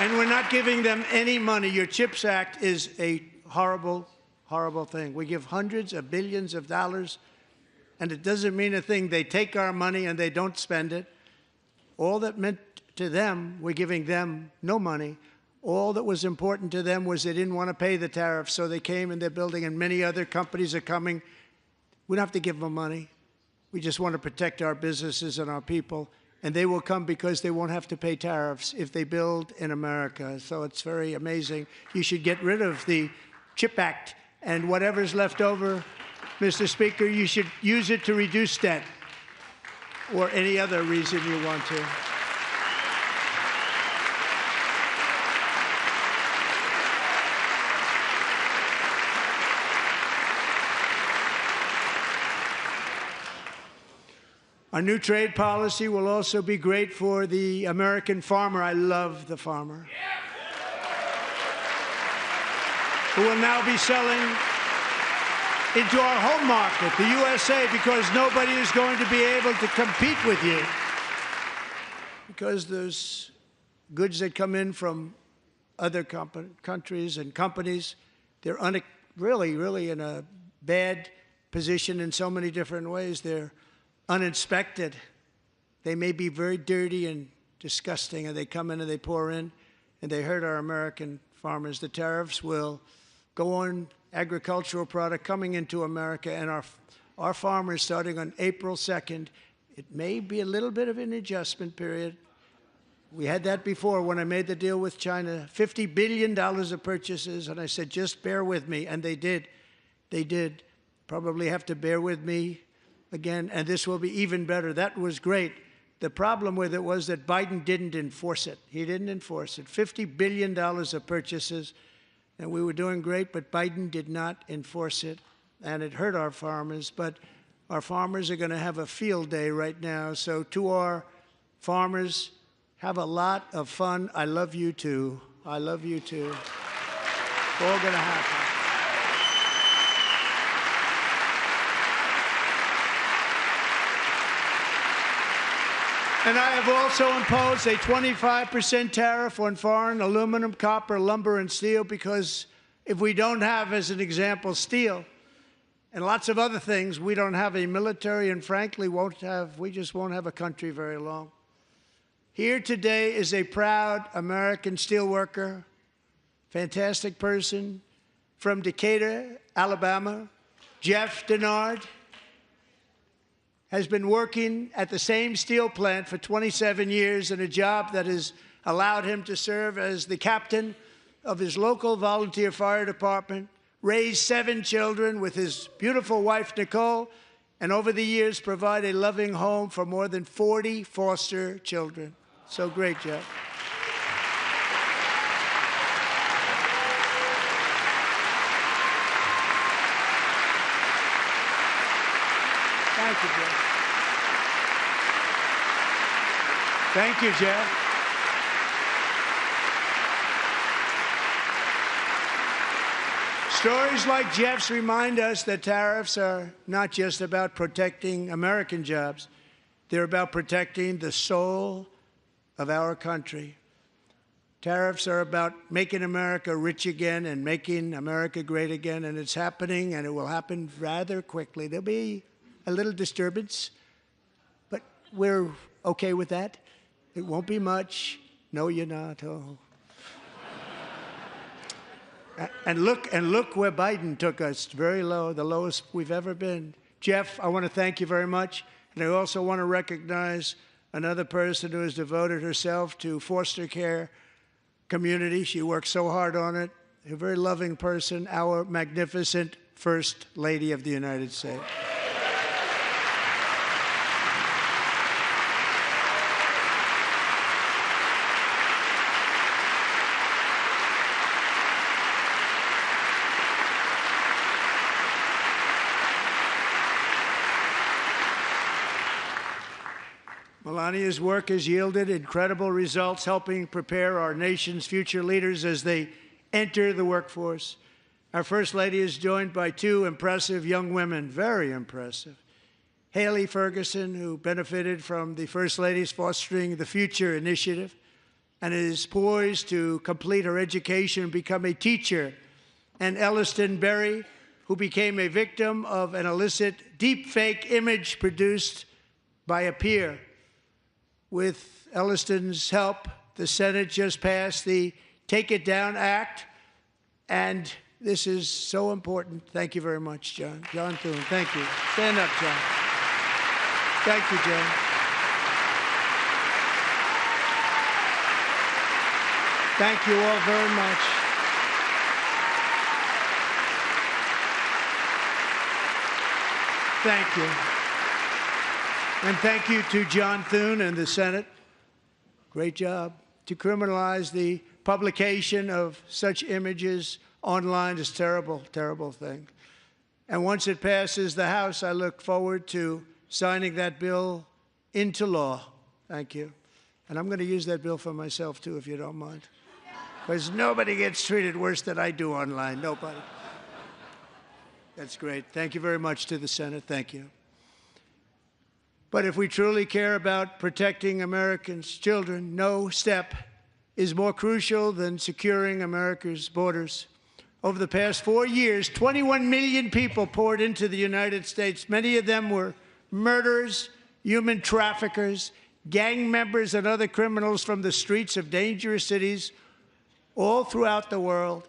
And we're not giving them any money. Your CHIPS Act is a horrible, horrible thing. We give hundreds of billions of dollars, and it doesn't mean a thing. They take our money and they don't spend it. All that meant to them, we're giving them no money. All that was important to them was they didn't want to pay the tariffs, so they came and they're building, and many other companies are coming. We don't have to give them money. We just want to protect our businesses and our people. And they will come because they won't have to pay tariffs if they build in America. So it's very amazing. You should get rid of the CHIP Act, and whatever's left over, Mr. Speaker, you should use it to reduce debt or any other reason you want to. Our new trade policy will also be great for the American farmer. I love the farmer. Who will now be selling into our home market, the USA, because nobody is going to be able to compete with you. because there's goods that come in from other countries and companies. They're really in a bad position in so many different ways. They're uninspected. They may be very dirty and disgusting, and they come in and they pour in, and they hurt our American farmers. The tariffs will go on agricultural product coming into America, and our farmers, starting on April 2nd, it may be a little bit of an adjustment period. We had that before when I made the deal with China, $50 billion of purchases, and I said, just bear with me, and they did. They did. Probably have to bear with me again, and this will be even better. That was great. The problem with it was that Biden didn't enforce it. He didn't enforce it. $50 billion of purchases, and we were doing great, but Biden did not enforce it, and it hurt our farmers. But our farmers are going to have a field day right now. So to our farmers, have a lot of fun. I love you too. I love you too. It's all going to happen. And I have also imposed a 25% tariff on foreign aluminum, copper, lumber, and steel, because if we don't have, as an example, steel and lots of other things, we don't have a military, and frankly, we just won't have a country very long. Here today is a proud American steelworker, fantastic person from Decatur, Alabama, Jeff Denard. Has been working at the same steel plant for 27 years in a job that has allowed him to serve as the captain of his local volunteer fire department, raise 7 children with his beautiful wife, Nicole, and over the years provide a loving home for more than 40 foster children. So great, Jeff. Thank you, Jeff. Thank you, Jeff. Stories like Jeff's remind us that tariffs are not just about protecting American jobs. They're about protecting the soul of our country. Tariffs are about making America rich again and making America great again, and it's happening, and it will happen rather quickly. There'll be a little disturbance, but we're okay with that. It won't be much. No, you're not. Oh. And look where Biden took us. Very low, the lowest we've ever been. Jeff, I want to thank you very much. And I also want to recognize another person who has devoted herself to foster care community. She works so hard on it. A very loving person, our magnificent First Lady of the United States. Melania's work has yielded incredible results, helping prepare our nation's future leaders as they enter the workforce. Our First Lady is joined by 2 impressive young women, very impressive. Haley Ferguson, who benefited from the First Lady's Fostering the Future initiative and is poised to complete her education and become a teacher. And Elliston Berry, who became a victim of an illicit deepfake image produced by a peer. With Elliston's help, the Senate just passed the Take It Down Act, and this is so important. Thank you very much, John. John Thune, thank you. Stand up, John. Thank you, John. Thank you all very much. Thank you. And thank you to John Thune and the Senate. Great job. To criminalize the publication of such images online is a terrible, terrible thing. And once it passes the House, I look forward to signing that bill into law. Thank you. And I'm going to use that bill for myself, too, if you don't mind. Because nobody gets treated worse than I do online. Nobody. That's great. Thank you very much to the Senate. Thank you. But if we truly care about protecting Americans' children, no step is more crucial than securing America's borders. Over the past 4 years, 21 million people poured into the United States. Many of them were murderers, human traffickers, gang members, and other criminals from the streets of dangerous cities all throughout the world.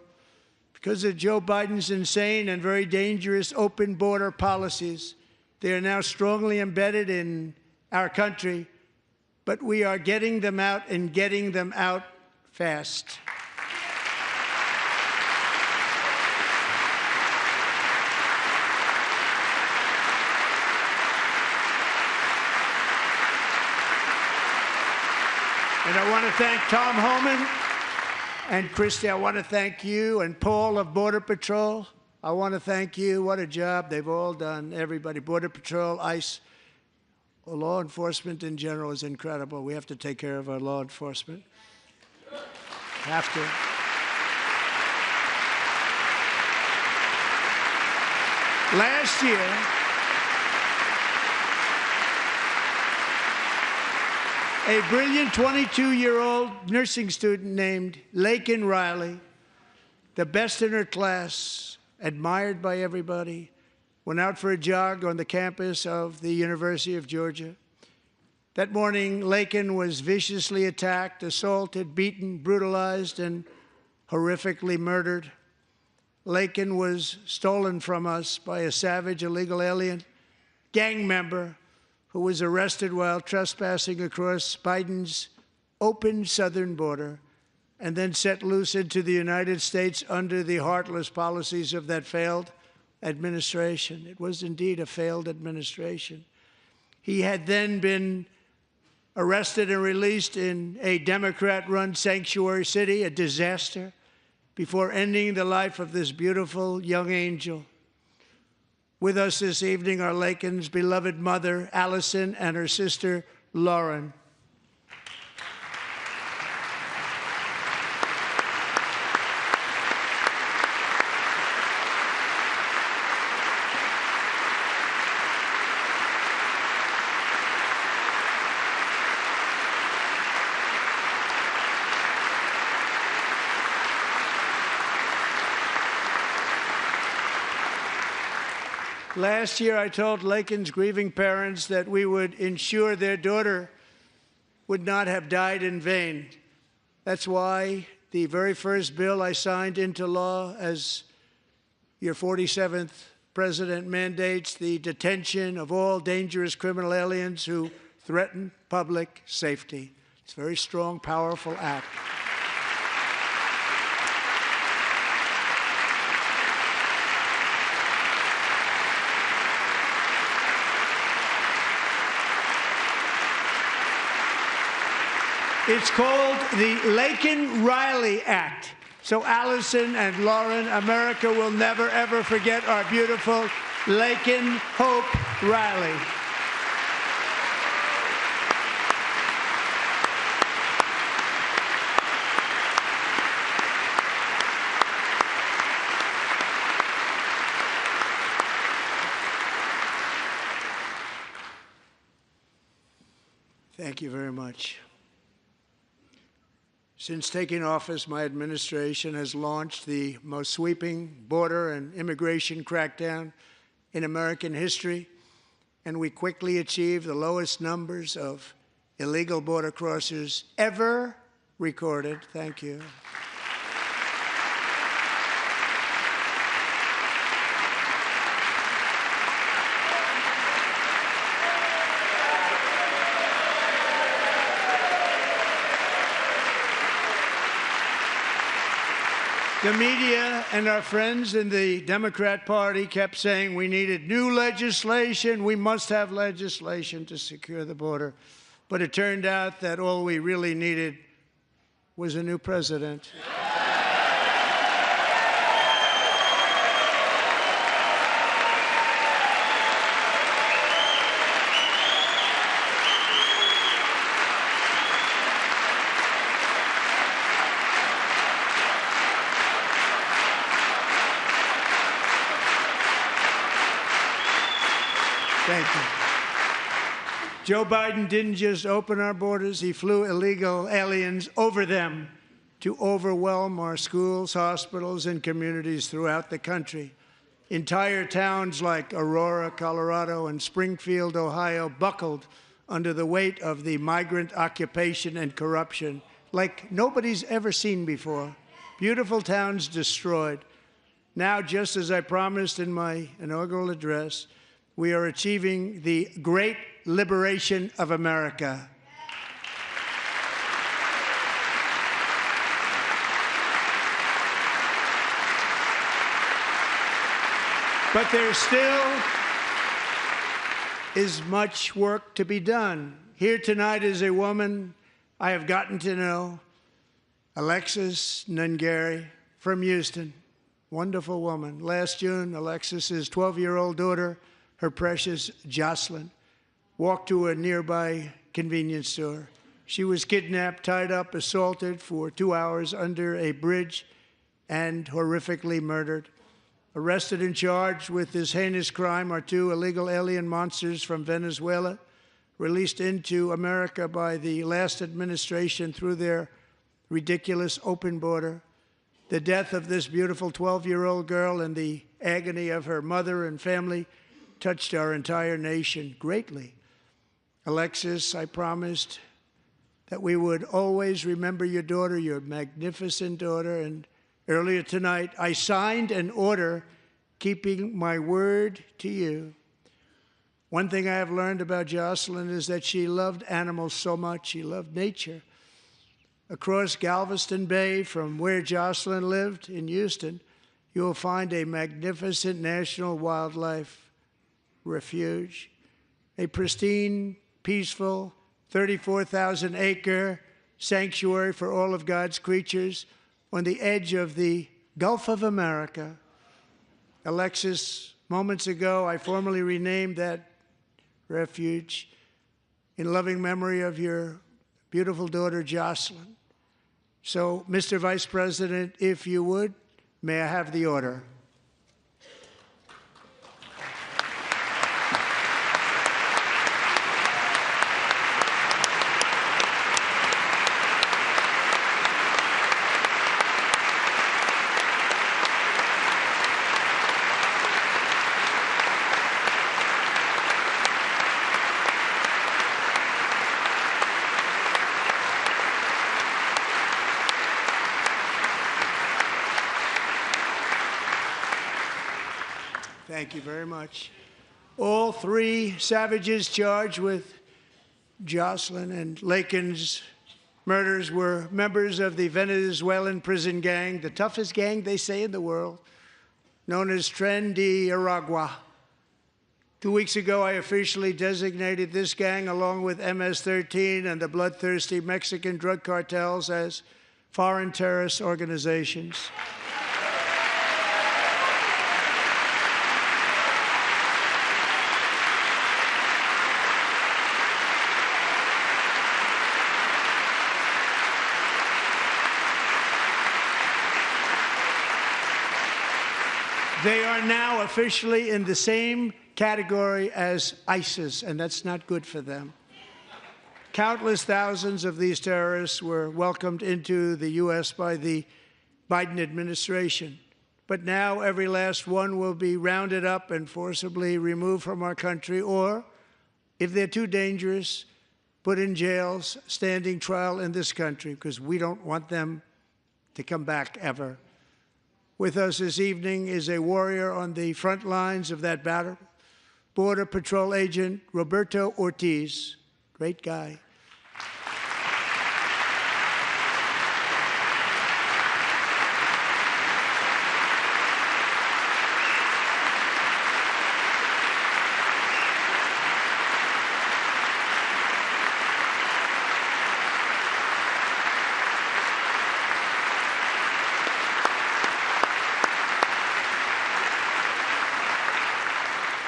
Because of Joe Biden's insane and very dangerous open border policies, they are now strongly embedded in our country, but we are getting them out and getting them out fast. And I want to thank Tom Homan and Christy. I want to thank you and Paul of Border Patrol. I want to thank you. What a job they've all done, everybody. Border Patrol, ICE, law enforcement in general is incredible. We have to take care of our law enforcement. Have to. Last year, a brilliant 22-year-old nursing student named Laken Riley, the best in her class, admired by everybody, went out for a jog on the campus of the University of Georgia. That morning, Laken was viciously attacked, assaulted, beaten, brutalized, and horrifically murdered. Laken was stolen from us by a savage illegal alien gang member who was arrested while trespassing across Biden's open southern border and then set loose into the United States under the heartless policies of that failed administration. It was indeed a failed administration. He had then been arrested and released in a Democrat-run sanctuary city, a disaster, before ending the life of this beautiful young angel. With us this evening are Laken's beloved mother, Allison, and her sister, Lauren. Last year, I told Laken's grieving parents that we would ensure their daughter would not have died in vain. That's why the very first bill I signed into law as your 47th president mandates the detention of all dangerous criminal aliens who threaten public safety. It's a very strong, powerful act. It's called the Laken-Riley Act. So Allison and Lauren, America will never, ever forget our beautiful Laken Hope Riley. Thank you very much. Since taking office, my administration has launched the most sweeping border and immigration crackdown in American history, and we quickly achieved the lowest numbers of illegal border crossers ever recorded. Thank you. The media and our friends in the Democrat Party kept saying we needed new legislation, we must have legislation to secure the border. But it turned out that all we really needed was a new president. Thank you. Joe Biden didn't just open our borders, he flew illegal aliens over them to overwhelm our schools, hospitals, and communities throughout the country. Entire towns like Aurora, Colorado, and Springfield, Ohio, buckled under the weight of the migrant occupation and corruption like nobody's ever seen before. Beautiful towns destroyed. Now, just as I promised in my inaugural address, we are achieving the great liberation of America. But there still is much work to be done. Here tonight is a woman I have gotten to know, Alexis Nungari from Houston. Wonderful woman. Last June, Alexis's 12-year-old daughter, her precious Jocelyn, walked to a nearby convenience store. She was kidnapped, tied up, assaulted for 2 hours under a bridge, and horrifically murdered. Arrested and charged with this heinous crime are 2 illegal alien monsters from Venezuela, released into America by the last administration through their ridiculous open border. The death of this beautiful 12-year-old girl and the agony of her mother and family touched our entire nation greatly. Alexis, I promised that we would always remember your daughter, your magnificent daughter, and earlier tonight, I signed an order keeping my word to you. One thing I have learned about Jocelyn is that she loved animals so much. She loved nature. Across Galveston Bay, from where Jocelyn lived in Houston, you will find a magnificent national wildlife refuge, a pristine, peaceful, 34,000-acre sanctuary for all of God's creatures on the edge of the Gulf of America. Alexis, moments ago, I formally renamed that refuge in loving memory of your beautiful daughter, Jocelyn. So, Mr. Vice President, if you would, may I have the order? Thank you very much. All 3 savages charged with Jocelyn and Lakin's murders were members of the Venezuelan prison gang, the toughest gang, they say, in the world, known as Tren de Aragua. 2 weeks ago, I officially designated this gang, along with MS-13 and the bloodthirsty Mexican drug cartels, as foreign terrorist organizations. They are now officially in the same category as ISIS, and that's not good for them. Countless thousands of these terrorists were welcomed into the U.S. by the Biden administration. But now every last one will be rounded up and forcibly removed from our country, or, if they're too dangerous, put in jails, standing trial in this country, because we don't want them to come back ever. With us this evening is a warrior on the front lines of that battle, Border Patrol Agent Roberto Ortiz. Great guy.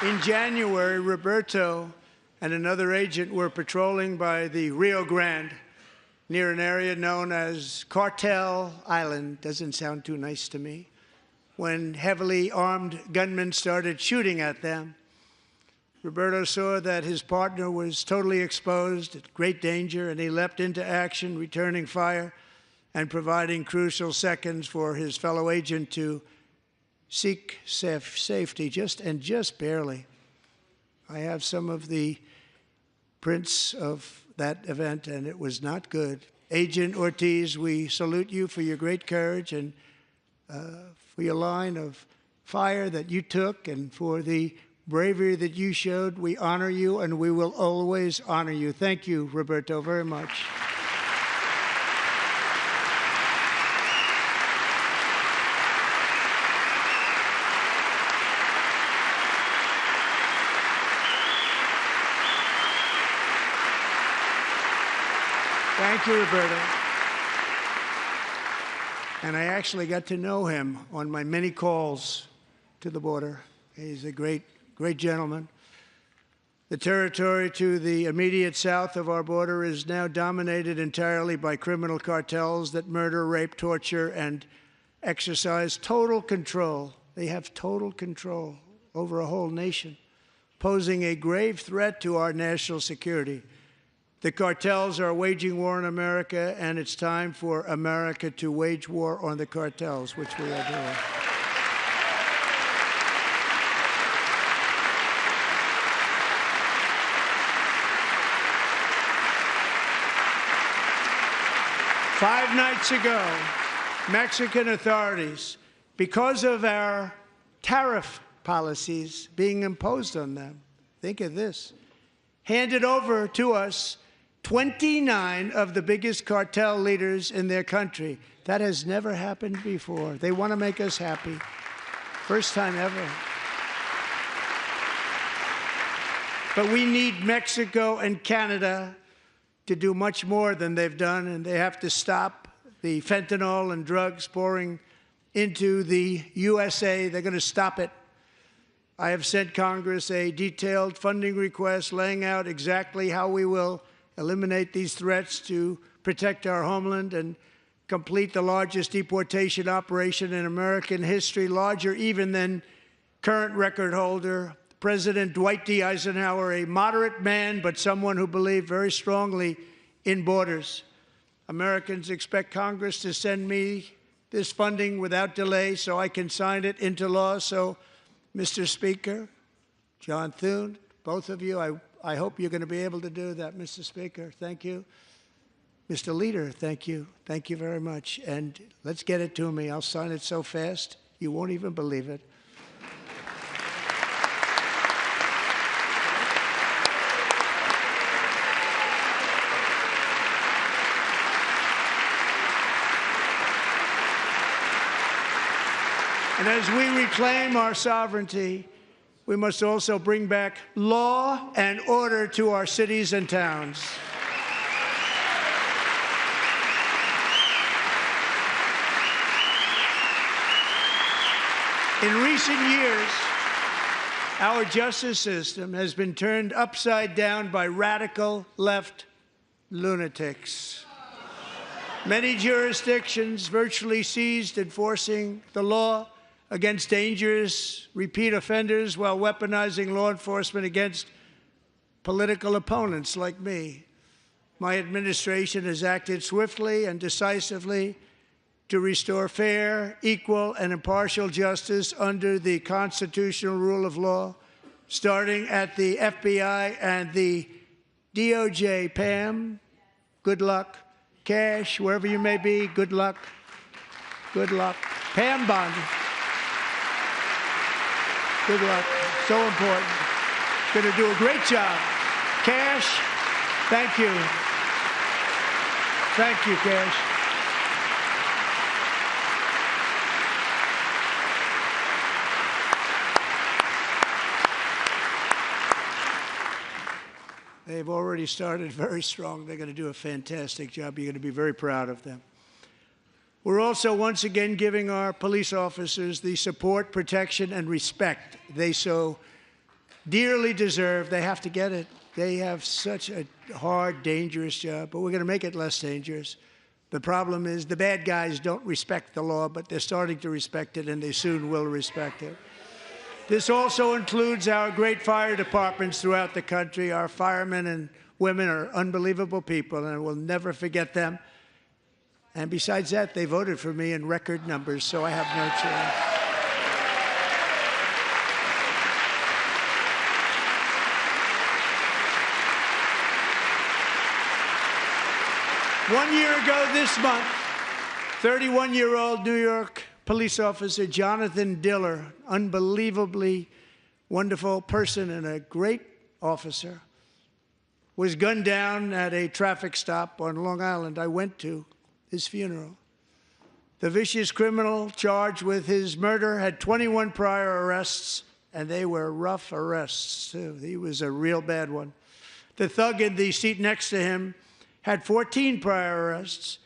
In January, Roberto and another agent were patrolling by the Rio Grande near an area known as Cartel Island. Doesn't sound too nice to me. When heavily armed gunmen started shooting at them. Roberto saw that his partner was totally exposed, at great danger, and he leapt into action, returning fire and providing crucial seconds for his fellow agent to seek safety, just barely. I have some of the prints of that event, and it was not good. Agent Ortiz, we salute you for your great courage and for your line of fire that you took and for the bravery that you showed. We honor you, and we will always honor you. Thank you, Roberto, very much. Thank you, Roberto. And I actually got to know him on my many calls to the border. He's a great gentleman. The territory to the immediate south of our border is now dominated entirely by criminal cartels that murder, rape, torture, and exercise total control. They have total control over a whole nation, posing a grave threat to our national security. The cartels are waging war in America, and it's time for America to wage war on the cartels, which we are doing. Five nights ago, Mexican authorities, because of our tariff policies being imposed on them, think of this, handed over to us 29 of the biggest cartel leaders in their country. That has never happened before. They want to make us happy. First time ever. But we need Mexico and Canada to do much more than they've done, and they have to stop the fentanyl and drugs pouring into the USA. They're going to stop it. I have sent Congress a detailed funding request laying out exactly how we will eliminate these threats to protect our homeland and complete the largest deportation operation in American history, larger even than current record holder, President Dwight D. Eisenhower, a moderate man, but someone who believed very strongly in borders. Americans expect Congress to send me this funding without delay so I can sign it into law. So, Mr. Speaker, John Thune, both of you, I hope you're going to be able to do that, Mr. Speaker. Thank you. Mr. Leader, thank you. Thank you very much. And let's get it to me. I'll sign it so fast, you won't even believe it. And as we reclaim our sovereignty, we must also bring back law and order to our cities and towns. In recent years, our justice system has been turned upside down by radical left lunatics. Many jurisdictions virtually ceased enforcing the law against dangerous repeat offenders while weaponizing law enforcement against political opponents like me. My administration has acted swiftly and decisively to restore fair, equal, and impartial justice under the constitutional rule of law, starting at the FBI and the DOJ. Pam, good luck. Cash, wherever you may be, good luck. Good luck. Pam Bondi. Good luck. So important. Going to do a great job. Cash, thank you. Thank you, Cash. They've already started very strong. They're going to do a fantastic job. You're going to be very proud of them. We're also once again giving our police officers the support, protection, and respect they so dearly deserve. They have to get it. They have such a hard, dangerous job, but we're going to make it less dangerous. The problem is the bad guys don't respect the law, but they're starting to respect it, and they soon will respect it. This also includes our great fire departments throughout the country. Our firemen and women are unbelievable people, and we'll never forget them. And besides that, they voted for me in record numbers, so I have no choice. 1 year ago this month, 31-year-old New York police officer Jonathan Diller, unbelievably wonderful person and a great officer, was gunned down at a traffic stop on Long Island. I went to his funeral. The vicious criminal charged with his murder had 21 prior arrests, and they were rough arrests, too. He was a real bad one. The thug in the seat next to him had 14 prior arrests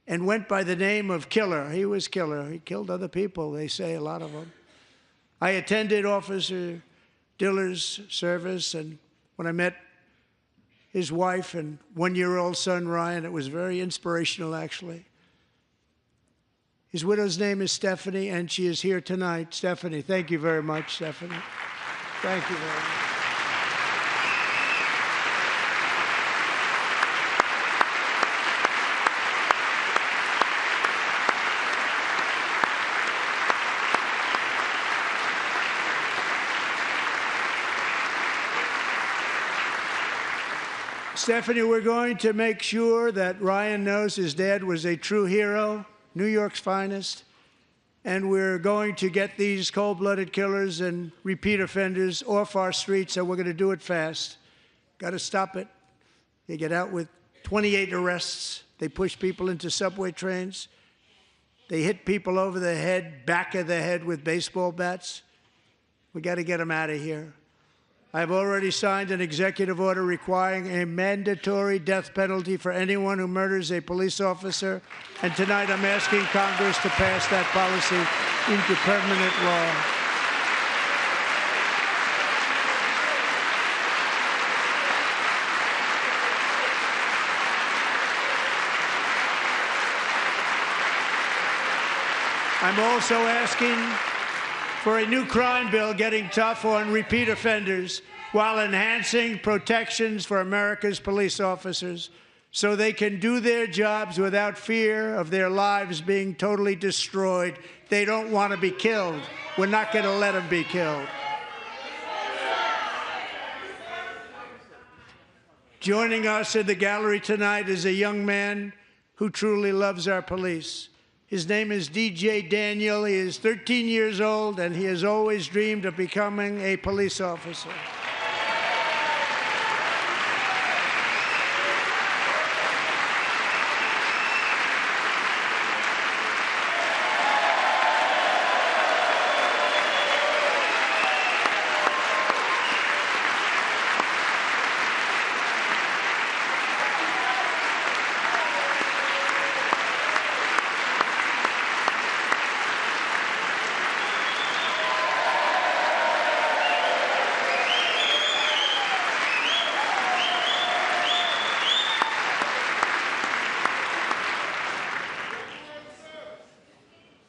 and went by the name of Killer. He was Killer. He killed other people, they say, a lot of them. I attended Officer Diller's service, and when I met his wife and one-year-old son, Ryan, it was very inspirational, actually. His widow's name is Stephanie, and she is here tonight. Stephanie, thank you very much, Stephanie. Thank you very much. Stephanie, we're going to make sure that Ryan knows his dad was a true hero, New York's finest, and we're going to get these cold-blooded killers and repeat offenders off our streets, and we're going to do it fast. Got to stop it. They get out with 28 arrests. They push people into subway trains. They hit people over the head, back of the head with baseball bats. We got to get them out of here. I've already signed an executive order requiring a mandatory death penalty for anyone who murders a police officer, and tonight I'm asking Congress to pass that policy into permanent law. I'm also asking for a new crime bill getting tough on repeat offenders while enhancing protections for America's police officers so they can do their jobs without fear of their lives being totally destroyed. They don't want to be killed. We're not going to let them be killed. Joining us in the gallery tonight is a young man who truly loves our police. His name is DJ Daniel. He is 13 years old, and he has always dreamed of becoming a police officer.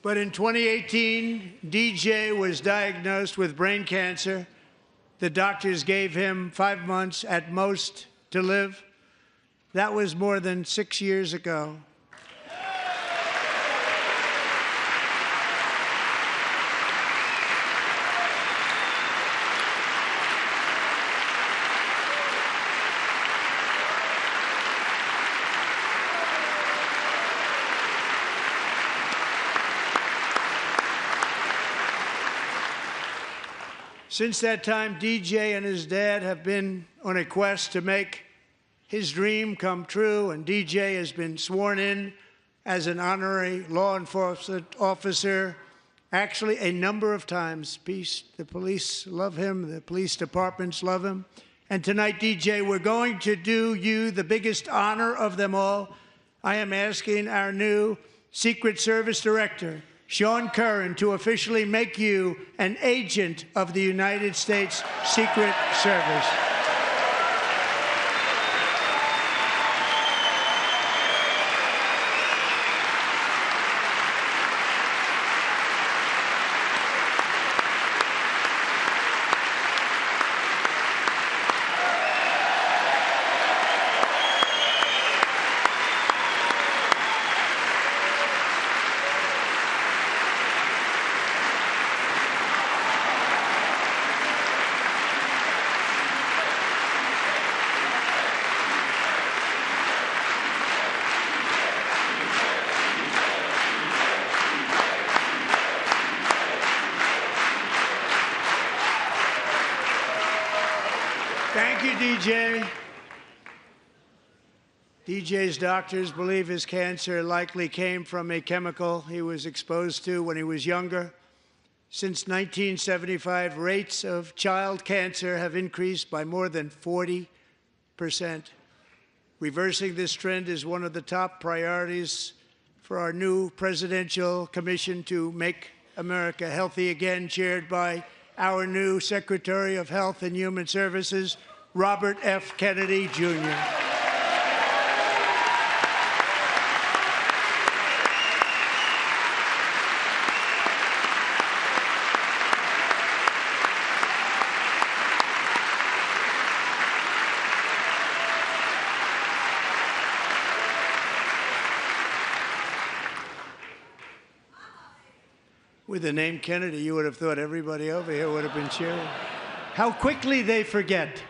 But in 2018, DJ was diagnosed with brain cancer. The doctors gave him 5 months at most to live. That was more than 6 years ago. Since that time, DJ and his dad have been on a quest to make his dream come true, and DJ has been sworn in as an honorary law enforcement officer, actually a number of times. The police love him, the police departments love him. And tonight, DJ, we're going to do you the biggest honor of them all. I am asking our new Secret Service Director, Sean Curran, to officially make you an agent of the United States Secret Service. DJ. DJ's doctors believe his cancer likely came from a chemical he was exposed to when he was younger. Since 1975, rates of child cancer have increased by more than 40%. Reversing this trend is one of the top priorities for our new presidential commission to make America healthy again, chaired by our new Secretary of Health and Human Services, Robert F. Kennedy, Jr. With the name Kennedy, you would have thought everybody over here would have been cheering. How quickly they forget.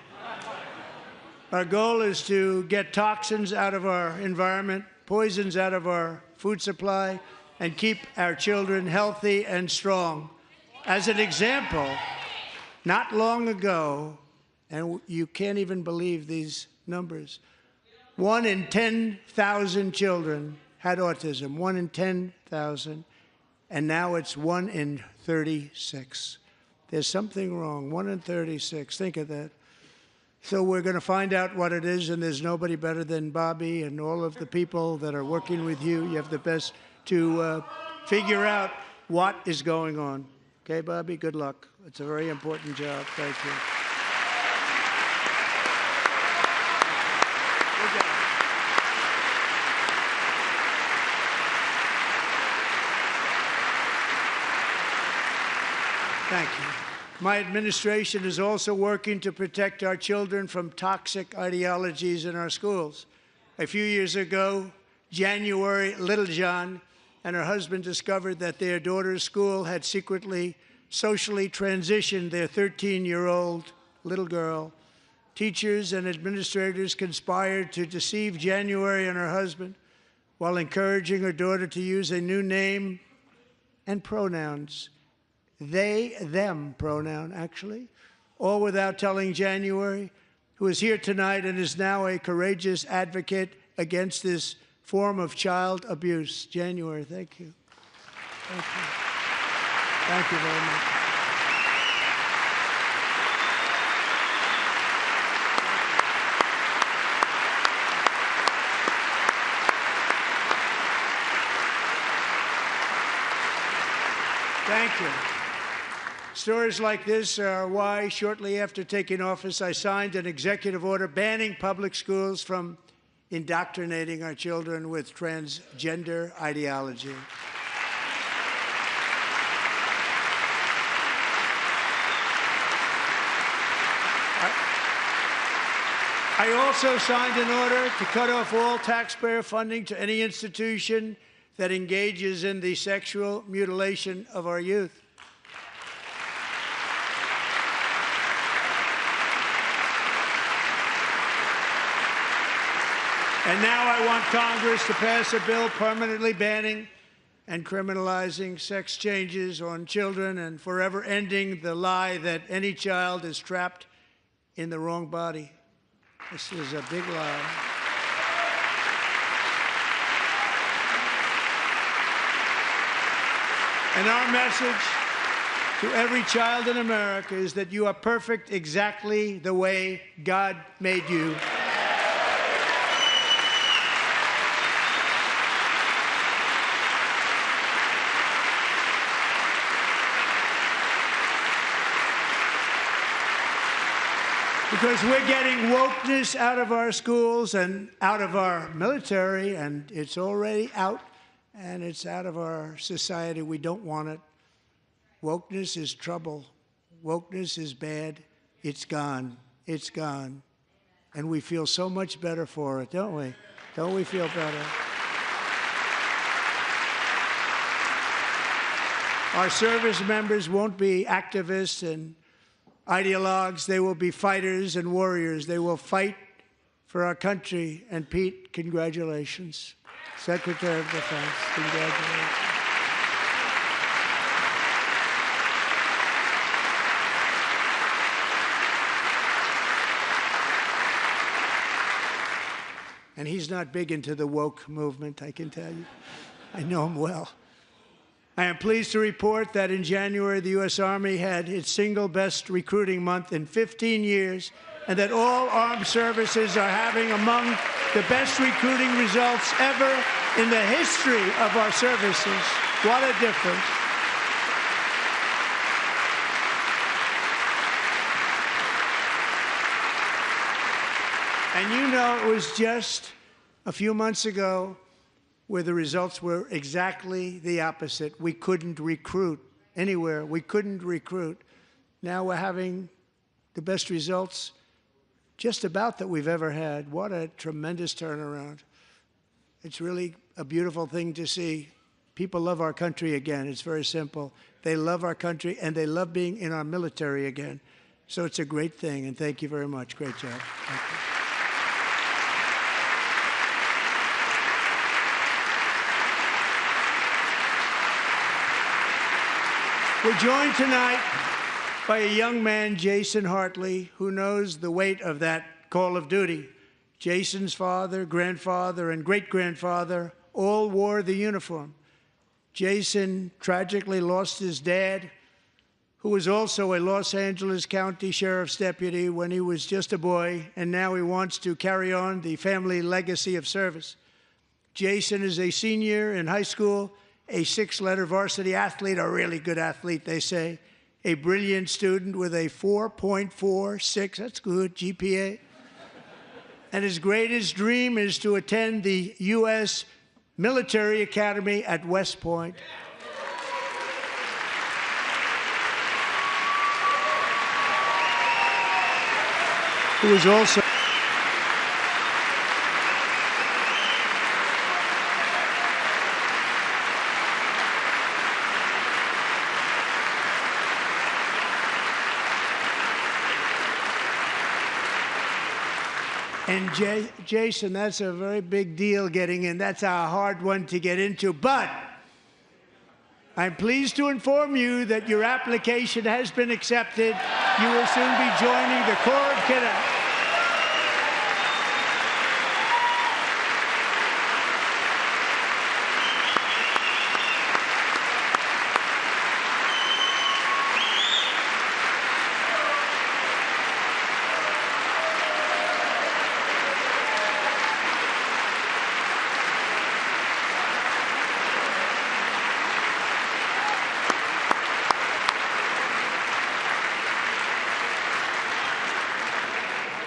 Our goal is to get toxins out of our environment, poisons out of our food supply, and keep our children healthy and strong. As an example, not long ago, and you can't even believe these numbers, 1 in 10,000 children had autism, 1 in 10,000. And now it's 1 in 36. There's something wrong. 1 in 36. Think of that. So we're going to find out what it is, and there's nobody better than Bobby and all of the people that are working with you. You have the best to figure out what is going on. Okay, Bobby? Good luck. It's a very important job. Thank you. Thank you. My administration is also working to protect our children from toxic ideologies in our schools. A few years ago, January Littlejohn and her husband discovered that their daughter's school had secretly socially transitioned their 13-year-old little girl. Teachers and administrators conspired to deceive January and her husband while encouraging her daughter to use a new name and pronouns. They, them pronoun, actually, all without telling January, who is here tonight and is now a courageous advocate against this form of child abuse. January, thank you. Thank you. Thank you very much. Thank you. Stories like this are why, shortly after taking office, I signed an executive order banning public schools from indoctrinating our children with transgender ideology. I also signed an order to cut off all taxpayer funding to any institution that engages in the sexual mutilation of our youth. And now I want Congress to pass a bill permanently banning and criminalizing sex changes on children and forever ending the lie that any child is trapped in the wrong body. This is a big lie. And our message to every child in America is that you are perfect exactly the way God made you. Because we're getting wokeness out of our schools and out of our military, and it's already out, and it's out of our society. We don't want it. Wokeness is trouble. Wokeness is bad. It's gone. It's gone. And we feel so much better for it, don't we? Don't we feel better? Our service members won't be activists and ideologues. They will be fighters and warriors. They will fight for our country. And Pete, congratulations. Secretary of Defense, congratulations. And he's not big into the woke movement, I can tell you. I know him well. I am pleased to report that in January, the U.S. Army had its single best recruiting month in 15 years, and that all armed services are having among the best recruiting results ever in the history of our services. What a difference. And you know, it was just a few months ago where the results were exactly the opposite. We couldn't recruit anywhere. We couldn't recruit. Now we're having the best results just about that we've ever had. What a tremendous turnaround. It's really a beautiful thing to see. People love our country again. It's very simple. They love our country, and they love being in our military again. So it's a great thing, and thank you very much. Great job. Thank you. We're joined tonight by a young man, Jason Hartley, who knows the weight of that call of duty. Jason's father, grandfather, and great-grandfather all wore the uniform. Jason tragically lost his dad, who was also a Los Angeles County Sheriff's deputy when he was just a boy, and now he wants to carry on the family legacy of service. Jason is a senior in high school, a 6-letter varsity athlete, a really good athlete, they say, a brilliant student with a 4.46, that's good, GPA. And his greatest dream is to attend the U.S. Military Academy at West Point. Who is also And Jason, that's a very big deal getting in. That's a hard one to get into. But I'm pleased to inform you that your application has been accepted. You will soon be joining the Corps of Cadets.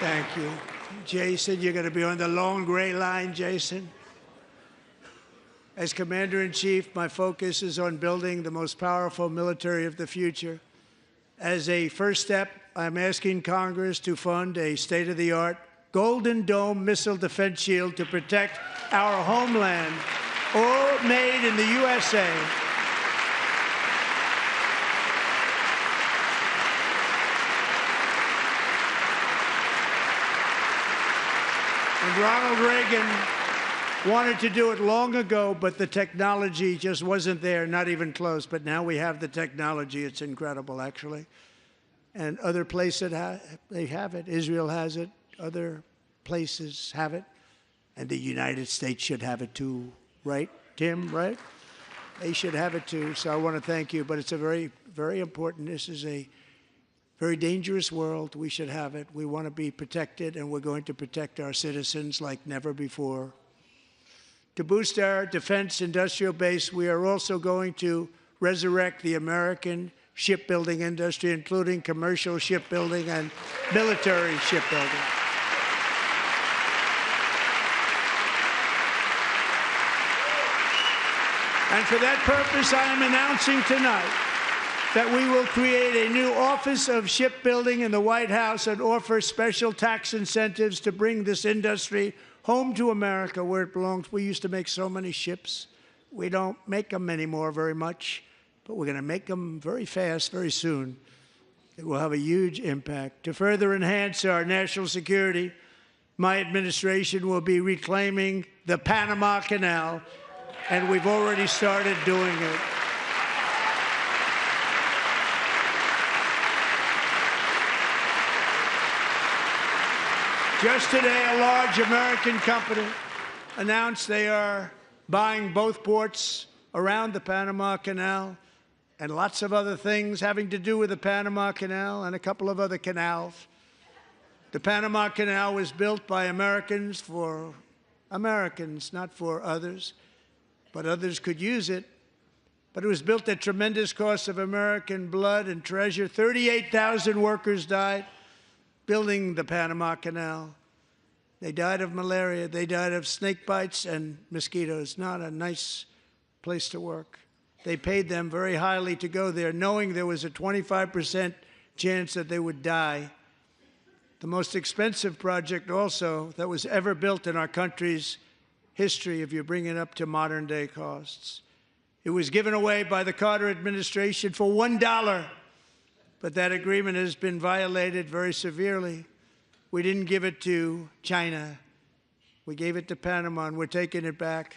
Thank you. Jason, you're going to be on the long gray line, Jason. As Commander-in-Chief, my focus is on building the most powerful military of the future. As a first step, I'm asking Congress to fund a state-of-the-art Golden Dome missile defense shield to protect our homeland, all made in the USA. And Ronald Reagan wanted to do it long ago, but the technology just wasn't there, not even close. But now we have the technology. It's incredible, actually. And other places, they have it. Israel has it. Other places have it. And the United States should have it too, right, Tim, right? They should have it too. So I want to thank you. But it's a very, very important. This is a very dangerous world. We should have it. We want to be protected, and we're going to protect our citizens like never before. To boost our defense industrial base, we are also going to resurrect the American shipbuilding industry, including commercial shipbuilding and military shipbuilding. And for that purpose, I am announcing tonight that we will create a new Office of Shipbuilding in the White House and offer special tax incentives to bring this industry home to America where it belongs. We used to make so many ships. We don't make them anymore very much, but we're going to make them very fast, very soon. It will have a huge impact. To further enhance our national security, my administration will be reclaiming the Panama Canal, and we've already started doing it. Just today, a large American company announced they are buying both ports around the Panama Canal and lots of other things having to do with the Panama Canal and a couple of other canals. The Panama Canal was built by Americans for Americans, not for others, but others could use it. But it was built at tremendous cost of American blood and treasure. 38,000 workers died building the Panama Canal. They died of malaria. They died of snake bites and mosquitoes. Not a nice place to work. They paid them very highly to go there, knowing there was a 25% chance that they would die. The most expensive project also that was ever built in our country's history, if you bring it up to modern-day costs. It was given away by the Carter administration for $1. But that agreement has been violated very severely. We didn't give it to China. We gave it to Panama, and we're taking it back.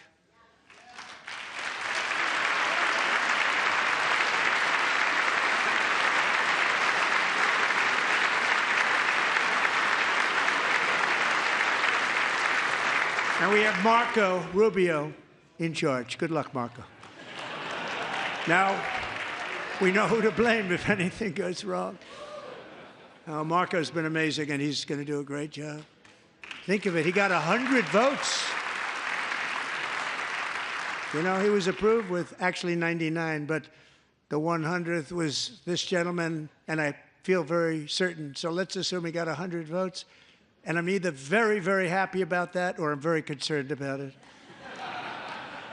And we have Marco Rubio in charge. Good luck, Marco. Now, we know who to blame if anything goes wrong. Marco's been amazing, and he's going to do a great job. Think of it. He got 100 votes. You know, he was approved with actually 99, but the 100th was this gentleman, and I feel very certain. So let's assume he got 100 votes. And I'm either very, very happy about that or I'm very concerned about it.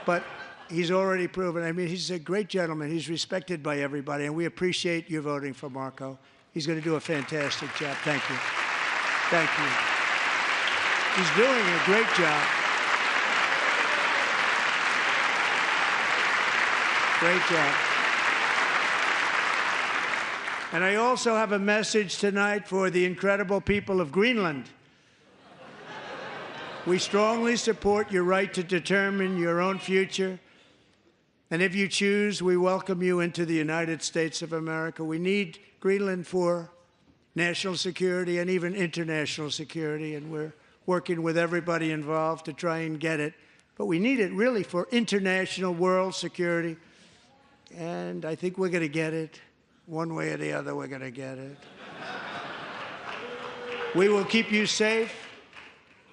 But he's already proven. I mean, he's a great gentleman. He's respected by everybody, and we appreciate you voting for Marco. He's going to do a fantastic job. Thank you. Thank you. He's doing a great job. Great job. And I also have a message tonight for the incredible people of Greenland. We strongly support your right to determine your own future. And if you choose, we welcome you into the United States of America. We need Greenland for national security and even international security, and we're working with everybody involved to try and get it. But we need it really for international world security, and I think we're going to get it. One way or the other, we're going to get it. We will keep you safe.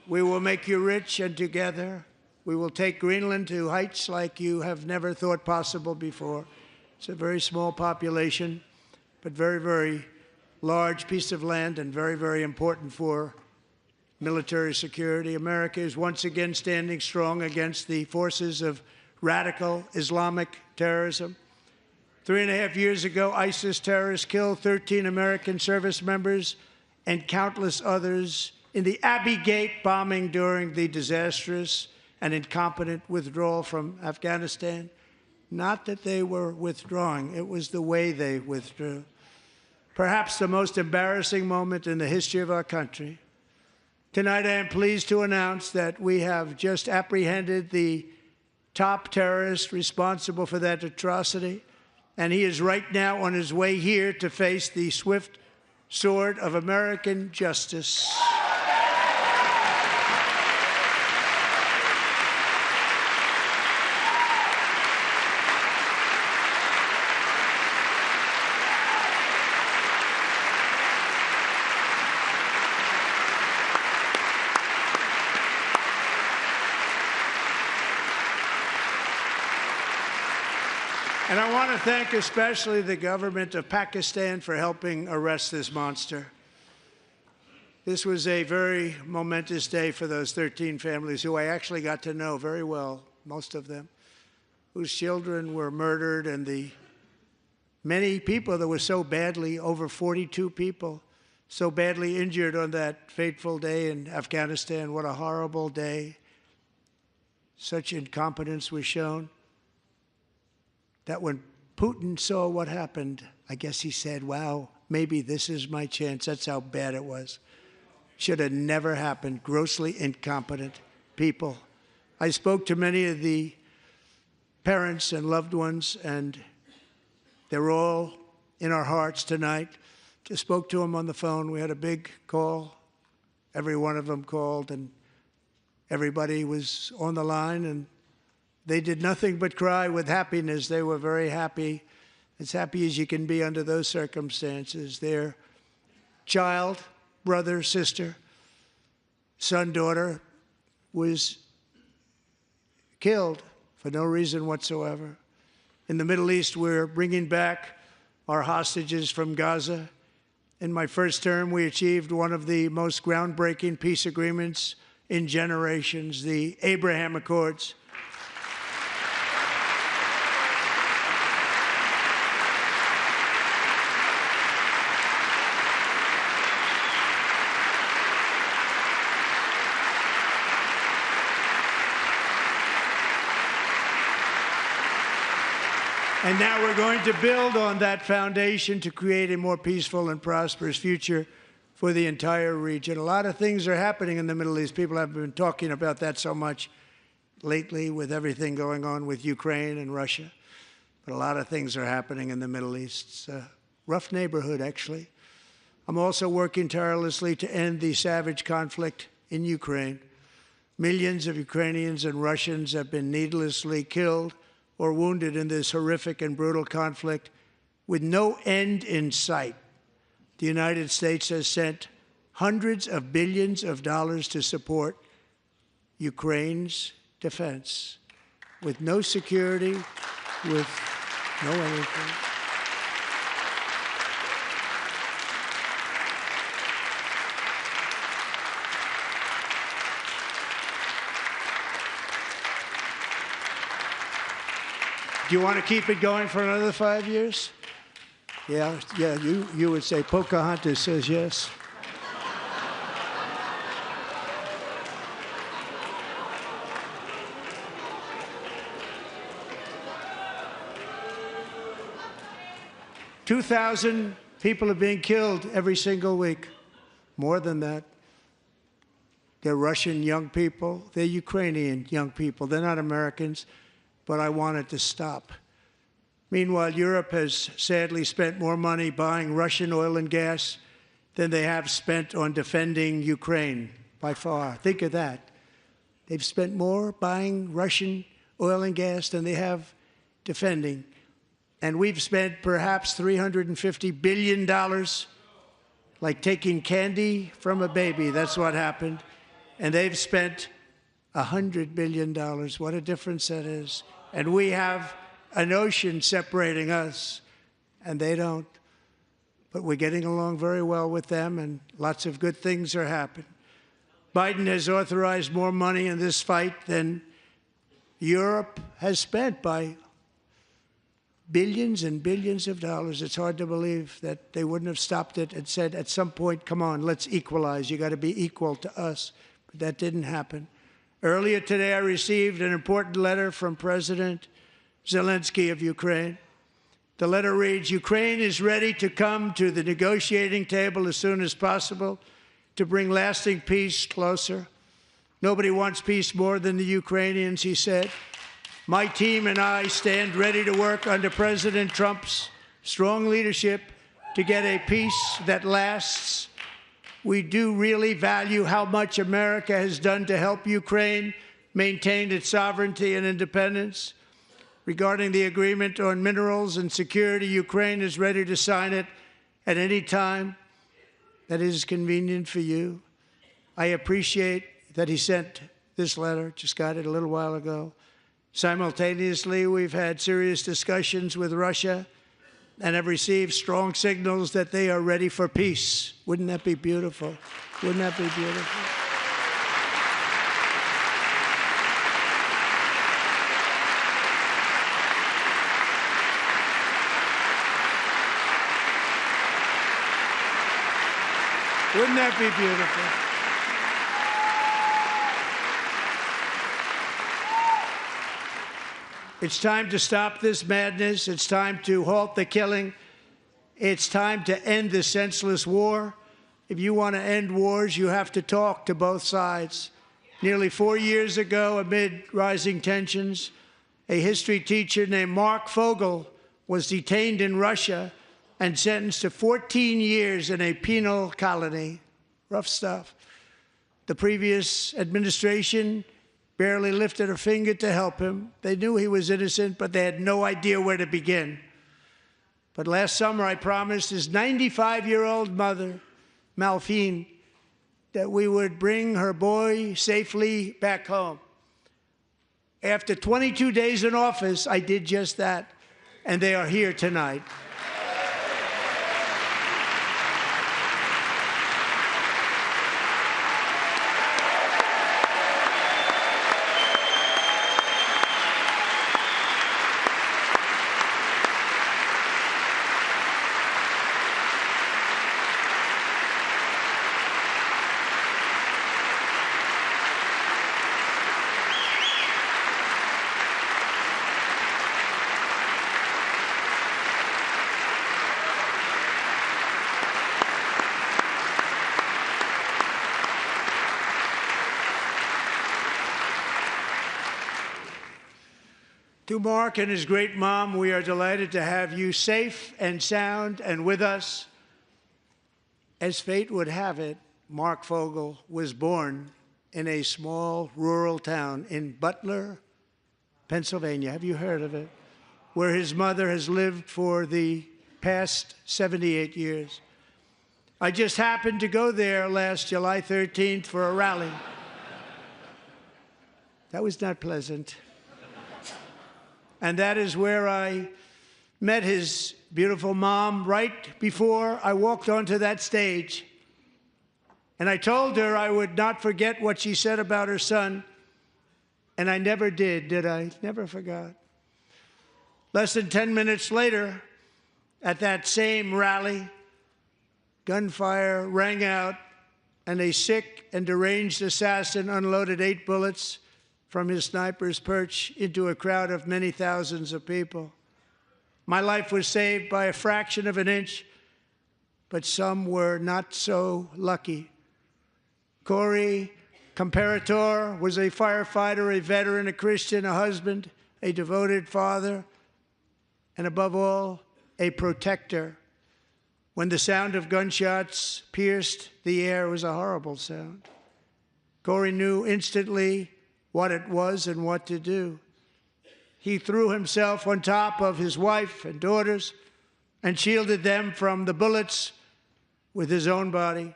We will make you rich, and together we will take Greenland to heights like you have never thought possible before. It's a very small population, but very, very large piece of land and very, very important for military security. America is once again standing strong against the forces of radical Islamic terrorism. 3.5 years ago, ISIS terrorists killed 13 American service members and countless others in the Abbey Gate bombing during the disastrous and incompetent withdrawal from Afghanistan. Not that they were withdrawing, it was the way they withdrew. Perhaps the most embarrassing moment in the history of our country. Tonight, I am pleased to announce that we have just apprehended the top terrorist responsible for that atrocity, and he is right now on his way here to face the swift sword of American justice. And I want to thank especially the government of Pakistan for helping arrest this monster. This was a very momentous day for those 13 families who I actually got to know very well, most of them, whose children were murdered, and the many people that were so badly, over 42 people, so badly injured on that fateful day in Afghanistan. What a horrible day. Such incompetence was shown that when Putin saw what happened, I guess he said, wow, maybe this is my chance. That's how bad it was. Should have never happened. Grossly incompetent people. I spoke to many of the parents and loved ones, and they're all in our hearts tonight. Just spoke to them on the phone. We had a big call every one of them called, and everybody was on the line, and they did nothing but cry with happiness. They were very happy, as happy as you can be under those circumstances. Their child, brother, sister, son, daughter was killed for no reason whatsoever. In the Middle East, we're bringing back our hostages from Gaza. In my first term, we achieved one of the most groundbreaking peace agreements in generations, the Abraham Accords. And now we're going to build on that foundation to create a more peaceful and prosperous future for the entire region. A lot of things are happening in the Middle East. People have been talking about that so much lately with everything going on with Ukraine and Russia. But a lot of things are happening in the Middle East. It's a rough neighborhood, actually. I'm also working tirelessly to end the savage conflict in Ukraine. Millions of Ukrainians and Russians have been needlessly killed or wounded in this horrific and brutal conflict with no end in sight. The United States has sent hundreds of billions of dollars to support Ukraine's defense with no security, with no anything. Do you want to keep it going for another 5 years? Yeah, you would say Pocahontas says yes. $2,000 people are being killed every single week. More than that. They're Russian young people. They're Ukrainian young people. They're not Americans. But I want it to stop. Meanwhile, Europe has sadly spent more money buying Russian oil and gas than they have spent on defending Ukraine, by far. Think of that. They've spent more buying Russian oil and gas than they have defending. And we've spent perhaps $350 billion, like taking candy from a baby. That's what happened. And they've spent $100 billion. What a difference that is. And we have an ocean separating us, and they don't. But we're getting along very well with them, and lots of good things are happening. Biden has authorized more money in this fight than Europe has spent by billions and billions of dollars. It's hard to believe that they wouldn't have stopped it and said, at some point, come on, let's equalize. You got to be equal to us. But that didn't happen. Earlier today, I received an important letter from President Zelensky of Ukraine. The letter reads, Ukraine is ready to come to the negotiating table as soon as possible to bring lasting peace closer. Nobody wants peace more than the Ukrainians, he said. My team and I stand ready to work under President Trump's strong leadership to get a peace that lasts. We do really value how much America has done to help Ukraine maintain its sovereignty and independence. Regarding the agreement on minerals and security, Ukraine is ready to sign it at any time that is convenient for you. I appreciate that he sent this letter, just got it a little while ago. Simultaneously, we've had serious discussions with Russia and have received strong signals that they are ready for peace. Wouldn't that be beautiful? Wouldn't that be beautiful? Wouldn't that be beautiful? It's time to stop this madness. It's time to halt the killing. It's time to end this senseless war. If you want to end wars, you have to talk to both sides. Nearly 4 years ago, amid rising tensions, a history teacher named Mark Fogel was detained in Russia and sentenced to 14 years in a penal colony. Rough stuff. The previous administration barely lifted a finger to help him. They knew he was innocent, but they had no idea where to begin. But last summer, I promised his 95-year-old mother, Malphine, that we would bring her boy safely back home. After 22 days in office, I did just that, and they are here tonight. To Mark and his great mom, we are delighted to have you safe and sound and with us. As fate would have it, Mark Fogel was born in a small rural town in Butler, Pennsylvania. Have you heard of it? Where his mother has lived for the past 78 years. I just happened to go there last July 13th for a rally. That was not pleasant. And that is where I met his beautiful mom right before I walked onto that stage. And I told her I would not forget what she said about her son. And I never did I? Never forgot. Less than 10 minutes later, at that same rally, gunfire rang out, and a sick and deranged assassin unloaded 8 bullets from his sniper's perch into a crowd of many thousands of people. My life was saved by a fraction of an inch, but some were not so lucky. Corey Comparator was a firefighter, a veteran, a Christian, a husband, a devoted father, and above all, a protector. When the sound of gunshots pierced the air, it was a horrible sound. Corey knew instantly what it was and what to do. He threw himself on top of his wife and daughters and shielded them from the bullets with his own body.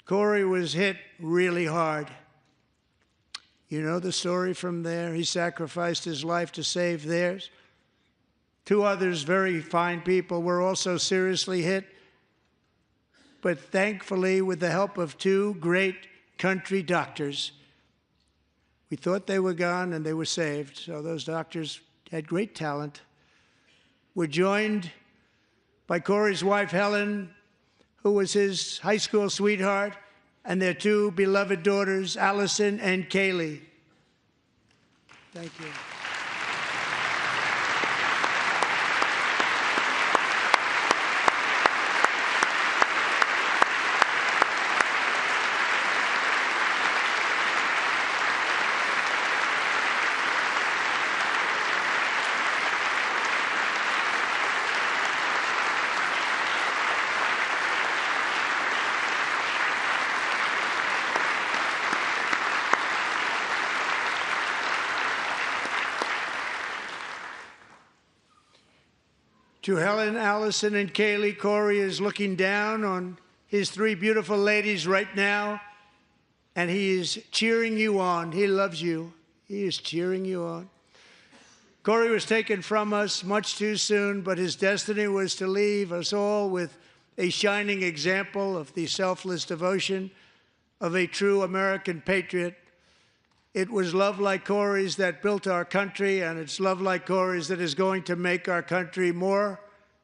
Corey was hit really hard. You know the story from there. He sacrificed his life to save theirs. 2 others, very fine people, were also seriously hit. But thankfully, with the help of 2 great country doctors, we thought they were gone, and they were saved. So those doctors had great talent. We're joined by Corey's wife, Helen, who was his high school sweetheart, and their 2 beloved daughters, Allison and Kaylee. Thank you. To Helen, Allison, and Kaylee, Corey is looking down on his 3 beautiful ladies right now, and he is cheering you on. He loves you. He is cheering you on. Corey was taken from us much too soon, but his destiny was to leave us all with a shining example of the selfless devotion of a true American patriot. It was love like Corey's that built our country, and it's love like Corey's that is going to make our country more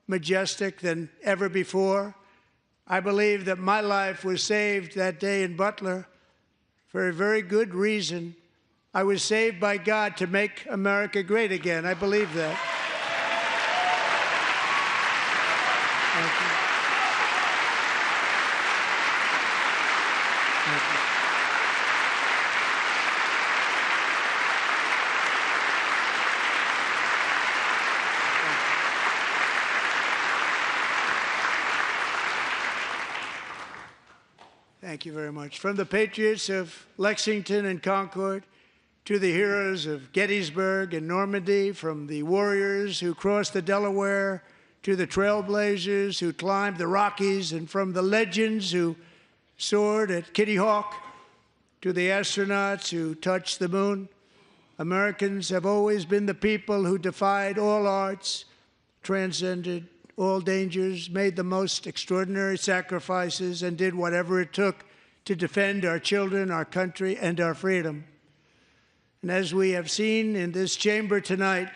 majestic than ever before. I believe that my life was saved that day in Butler for a very good reason. I was saved by God to make America great again. I believe that. Thank you. Thank you. Thank you very much. From the patriots of Lexington and Concord to the heroes of Gettysburg and Normandy, from the warriors who crossed the Delaware to the trailblazers who climbed the Rockies, and from the legends who soared at Kitty Hawk to the astronauts who touched the moon, Americans have always been the people who defied all odds, transcended all dangers, made the most extraordinary sacrifices, and did whatever it took to defend our children, our country, and our freedom. And as we have seen in this chamber tonight,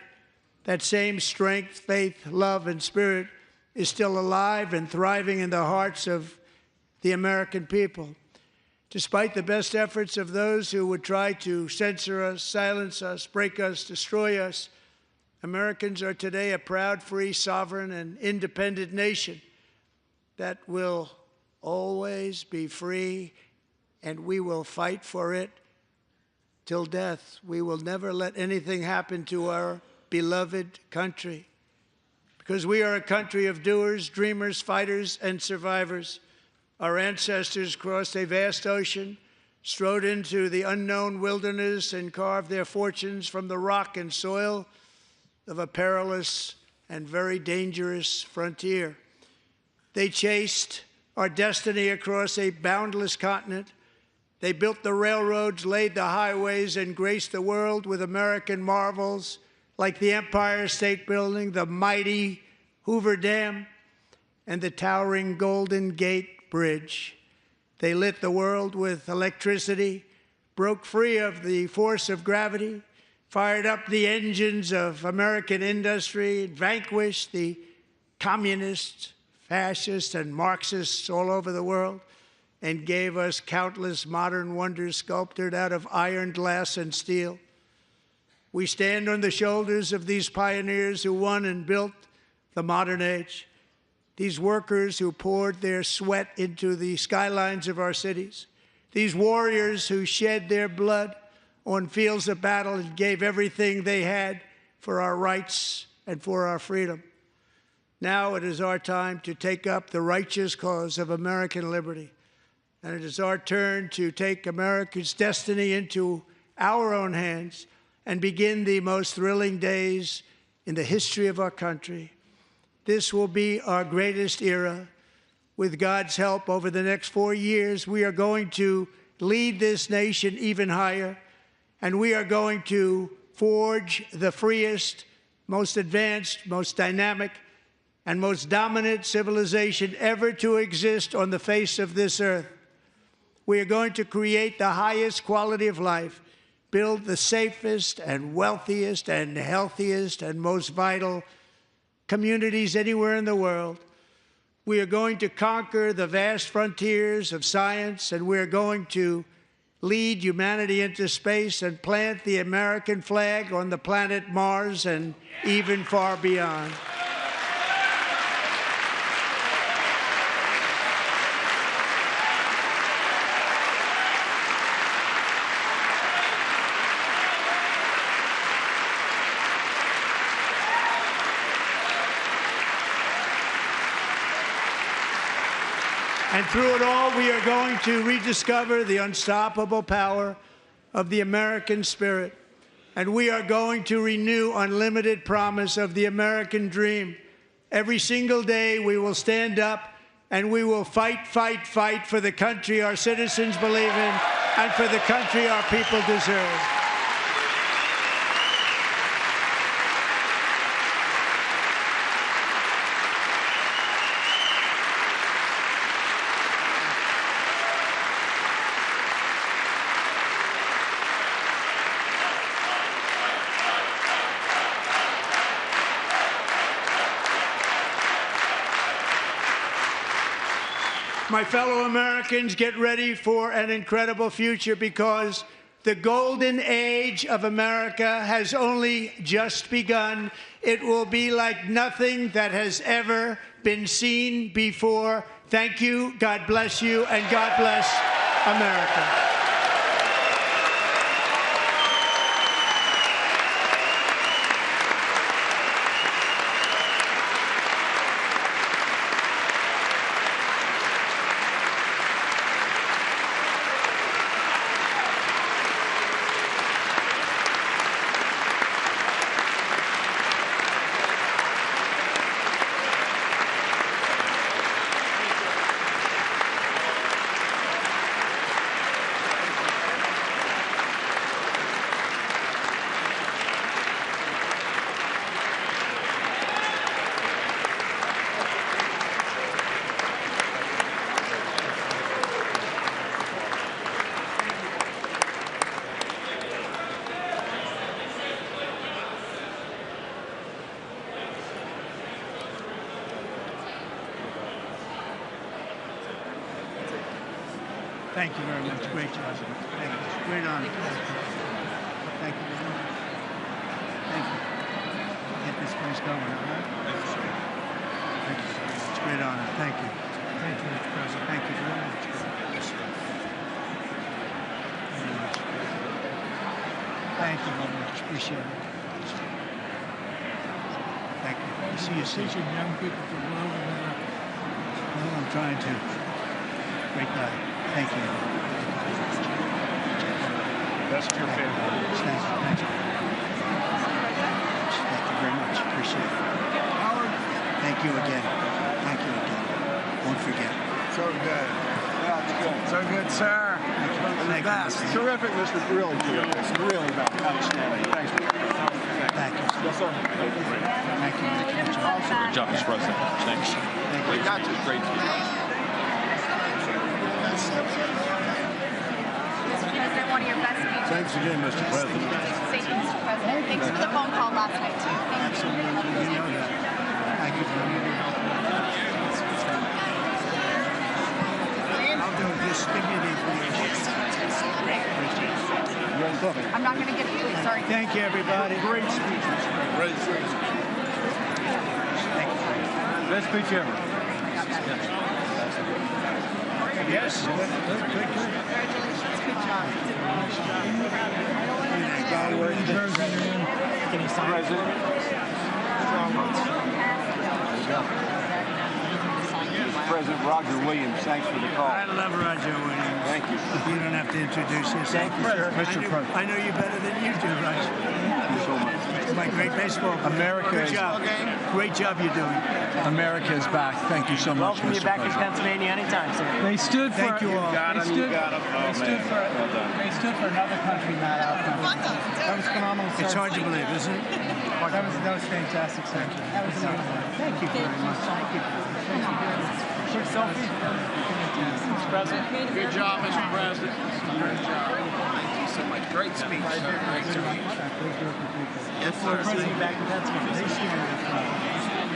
that same strength, faith, love, and spirit is still alive and thriving in the hearts of the American people. Despite the best efforts of those who would try to censor us, silence us, break us, destroy us, Americans are today a proud, free, sovereign, and independent nation that will always be free, and we will fight for it till death. We will never let anything happen to our beloved country, because we are a country of doers, dreamers, fighters, and survivors. Our ancestors crossed a vast ocean, strode into the unknown wilderness, and carved their fortunes from the rock and soil of a perilous and very dangerous frontier. They chased our destiny across a boundless continent. They built the railroads, laid the highways, and graced the world with American marvels like the Empire State Building, the mighty Hoover Dam, and the towering Golden Gate Bridge. They lit the world with electricity, broke free of the force of gravity, fired up the engines of American industry, vanquished the communists, fascists, and Marxists all over the world, and gave us countless modern wonders sculptured out of iron, glass, and steel. We stand on the shoulders of these pioneers who won and built the modern age, these workers who poured their sweat into the skylines of our cities, these warriors who shed their blood on fields of battle and gave everything they had for our rights and for our freedom. Now it is our time to take up the righteous cause of American liberty. And it is our turn to take America's destiny into our own hands and begin the most thrilling days in the history of our country. This will be our greatest era. With God's help, over the next 4 years, we are going to lead this nation even higher, and we are going to forge the freest, most advanced, most dynamic, and most dominant civilization ever to exist on the face of this earth. We are going to create the highest quality of life, build the safest and wealthiest and healthiest and most vital communities anywhere in the world. We are going to conquer the vast frontiers of science, and we are going to lead humanity into space and plant the American flag on the planet Mars and even far beyond. And through it all, we are going to rediscover the unstoppable power of the American spirit. And we are going to renew unlimited promise of the American dream. Every single day, we will stand up and we will fight, fight, fight for the country our citizens believe in and for the country our people deserve. My fellow Americans, get ready for an incredible future, because the golden age of America has only just begun. It will be like nothing that has ever been seen before. Thank you, God bless you, and God bless America. Thank you very much. Great job. Thank you. Great honor. Thank you. Thank you. Get this place going, all right? Thank you, sir. Thank you very much. Great honor. Thank you. Thank you, Mr. President. Thank you very much. Yes, sir. Very much. Thank you very much. Appreciate it. Thank you. I see you soon. Teaching young people to love and Well, I'm trying to. Great guy. Thank you. Best to your family. Thank you. Thank you. Thank you very much. Appreciate it. Howard. Thank you again. Thank you again. Won't forget. So good. So good, sir. Thank you. Terrific, Mr. Really terrific. Really outstanding. Thanks. Thank you. Yes, sir. Thank you. Good job, Mr. President. Thanks. We got you. Great. President, one of your best speeches. Thanks again, Mr. President. Thank you, Mr. President. Thanks for the phone call last night, too. Absolutely. You know that. Thank you very much. I'll do it. Just give me the information. I'm not going to get it, please. Sorry. Thank you, everybody. Great speech. Great speech. Thank you. Best speech ever. Yes. Good. Congratulations. Good job. Can you sign President Roger Williams, thanks for the call. I love Roger Williams. Thank you. You don't have to introduce yourself. Thank you, sir. Mr. President. I know you better than you do, Roger. Thank you so much. My great baseball player. America Good is- job. Great job you're doing. America is back. Thank you so much, Welcome you Mr. back in President. Pennsylvania anytime, sir. They stood for. Thank you all. They stood for another country, not our country. That was phenomenal. It's sir. hard to believe, isn't it? That was fantastic, sir. That was Thank you very much. Thank you. Quick selfie. Mr. President. Good job, Mr. President. Great job. Thank you so much. Great speech. Great speech. Yes, sir. President back in Pennsylvania.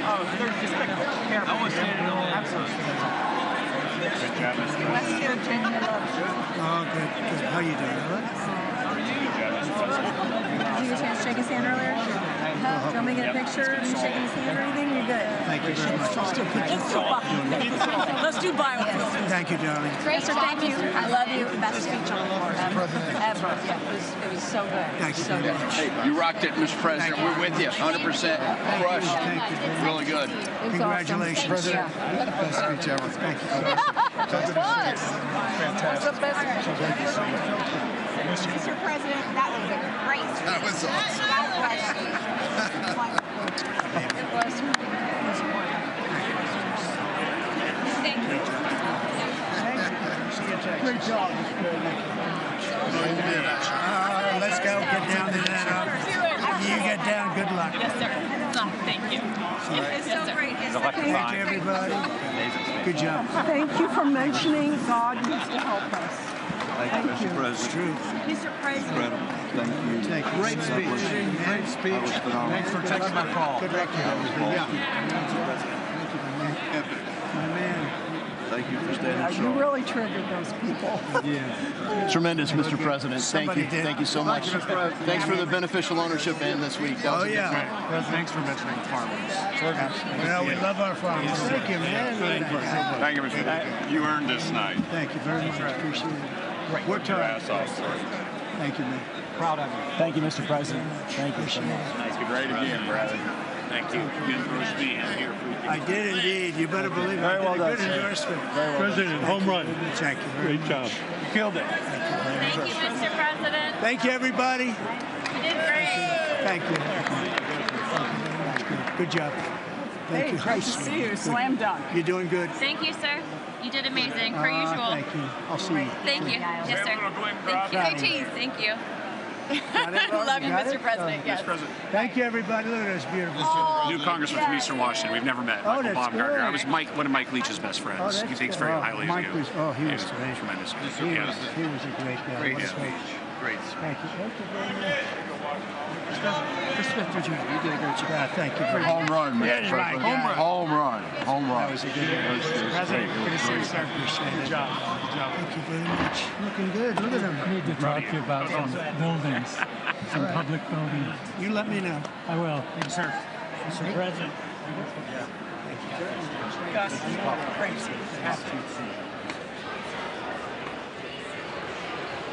Oh, they're just careful. I was saying it all. Absolutely. Good job, Mr. West Virginia loves you. Oh, good. How you doing? All right? Did you get a chance to shake his hand earlier? Do you want me to get a picture of you shaking his hand or anything? You're good. Thank you very much. Let's do bio. Thank you, darling. Great, sir. Thank you. I love you. Best speech on the floor ever. Yeah, it was so good. Thank you. So good. Hey, you rocked it, Mr. President. We're with you, 100%. Crushed. Thank you. Really good. Congratulations. President. Best speech ever. Thank you. It was. Fantastic. Thank you so much. Mr. President, that was a great speech. That was awesome. That was wonderful. It was wonderful. Thank you. Great job. Let's go. Get down to that. You get down. Good luck. Yes, sir. Thank you. It's so great. Thank you, everybody. Good job. Thank you for mentioning God needs to help us. Thank you, Mr. It's President. true. Mr. President. Thank you. Thank you. Great speech. Great speech. Thanks for taking my call. Good luck. My man. Thank you for standing You strong. really triggered those people. Tremendous, Mr. President. Thank Somebody you. did. Thank you so much. Thanks for the beneficial ownership end this week. That was Oh, a good yeah. one. Thanks for mentioning farmers. Well, we love our farmers. Thank you, man. Thank you, Mr. President. You earned this night. Thank you very much. Appreciate it. Worked hard. Thank you, man. Proud of you. Thank you, Mr. President. Thank you so much. Nice. Great again, brother. Thank you. Good endorsement here for you. I did indeed. You better believe it. Very well Good done, sir. endorsement. President, home run. Thank you very much. job. You killed it. Thank you, Mr. President. Thank you, everybody. You did great. Thank you. Good job. Thank you. Great to see you. Slam dunk. You're doing good. Thank you, sir. You did amazing, per usual. Thank you. I'll see you. Thank you. Yes, sir. Thank you. Hey, cheese. Thank you. Love you, Got Mr. it? President. Yes. Thank you, everybody. Look at this beautiful. New congressman from Eastern Washington. We've never met. Oh, Michael that's Baumgartner. great. I was one of Mike Leach's best Oh, friends. that's He thinks good. very highly Mike of you. was, he was great. tremendous. He was a great guy. Great What a speech. great. Thank you. Thank you very much. Mr. Jr., you did a great job. Yeah, thank you very much. Home run, Mr. Yeah, right. President. Home run. Home run. That was a good one. Mr. President, good to see you, sir. Good job. Good job. Thank you very much. Looking good. Look at them. I need to talk to you about some buildings, some public buildings. You let me know. I will. Thank you, sir. Mr. President. Gus, crazy.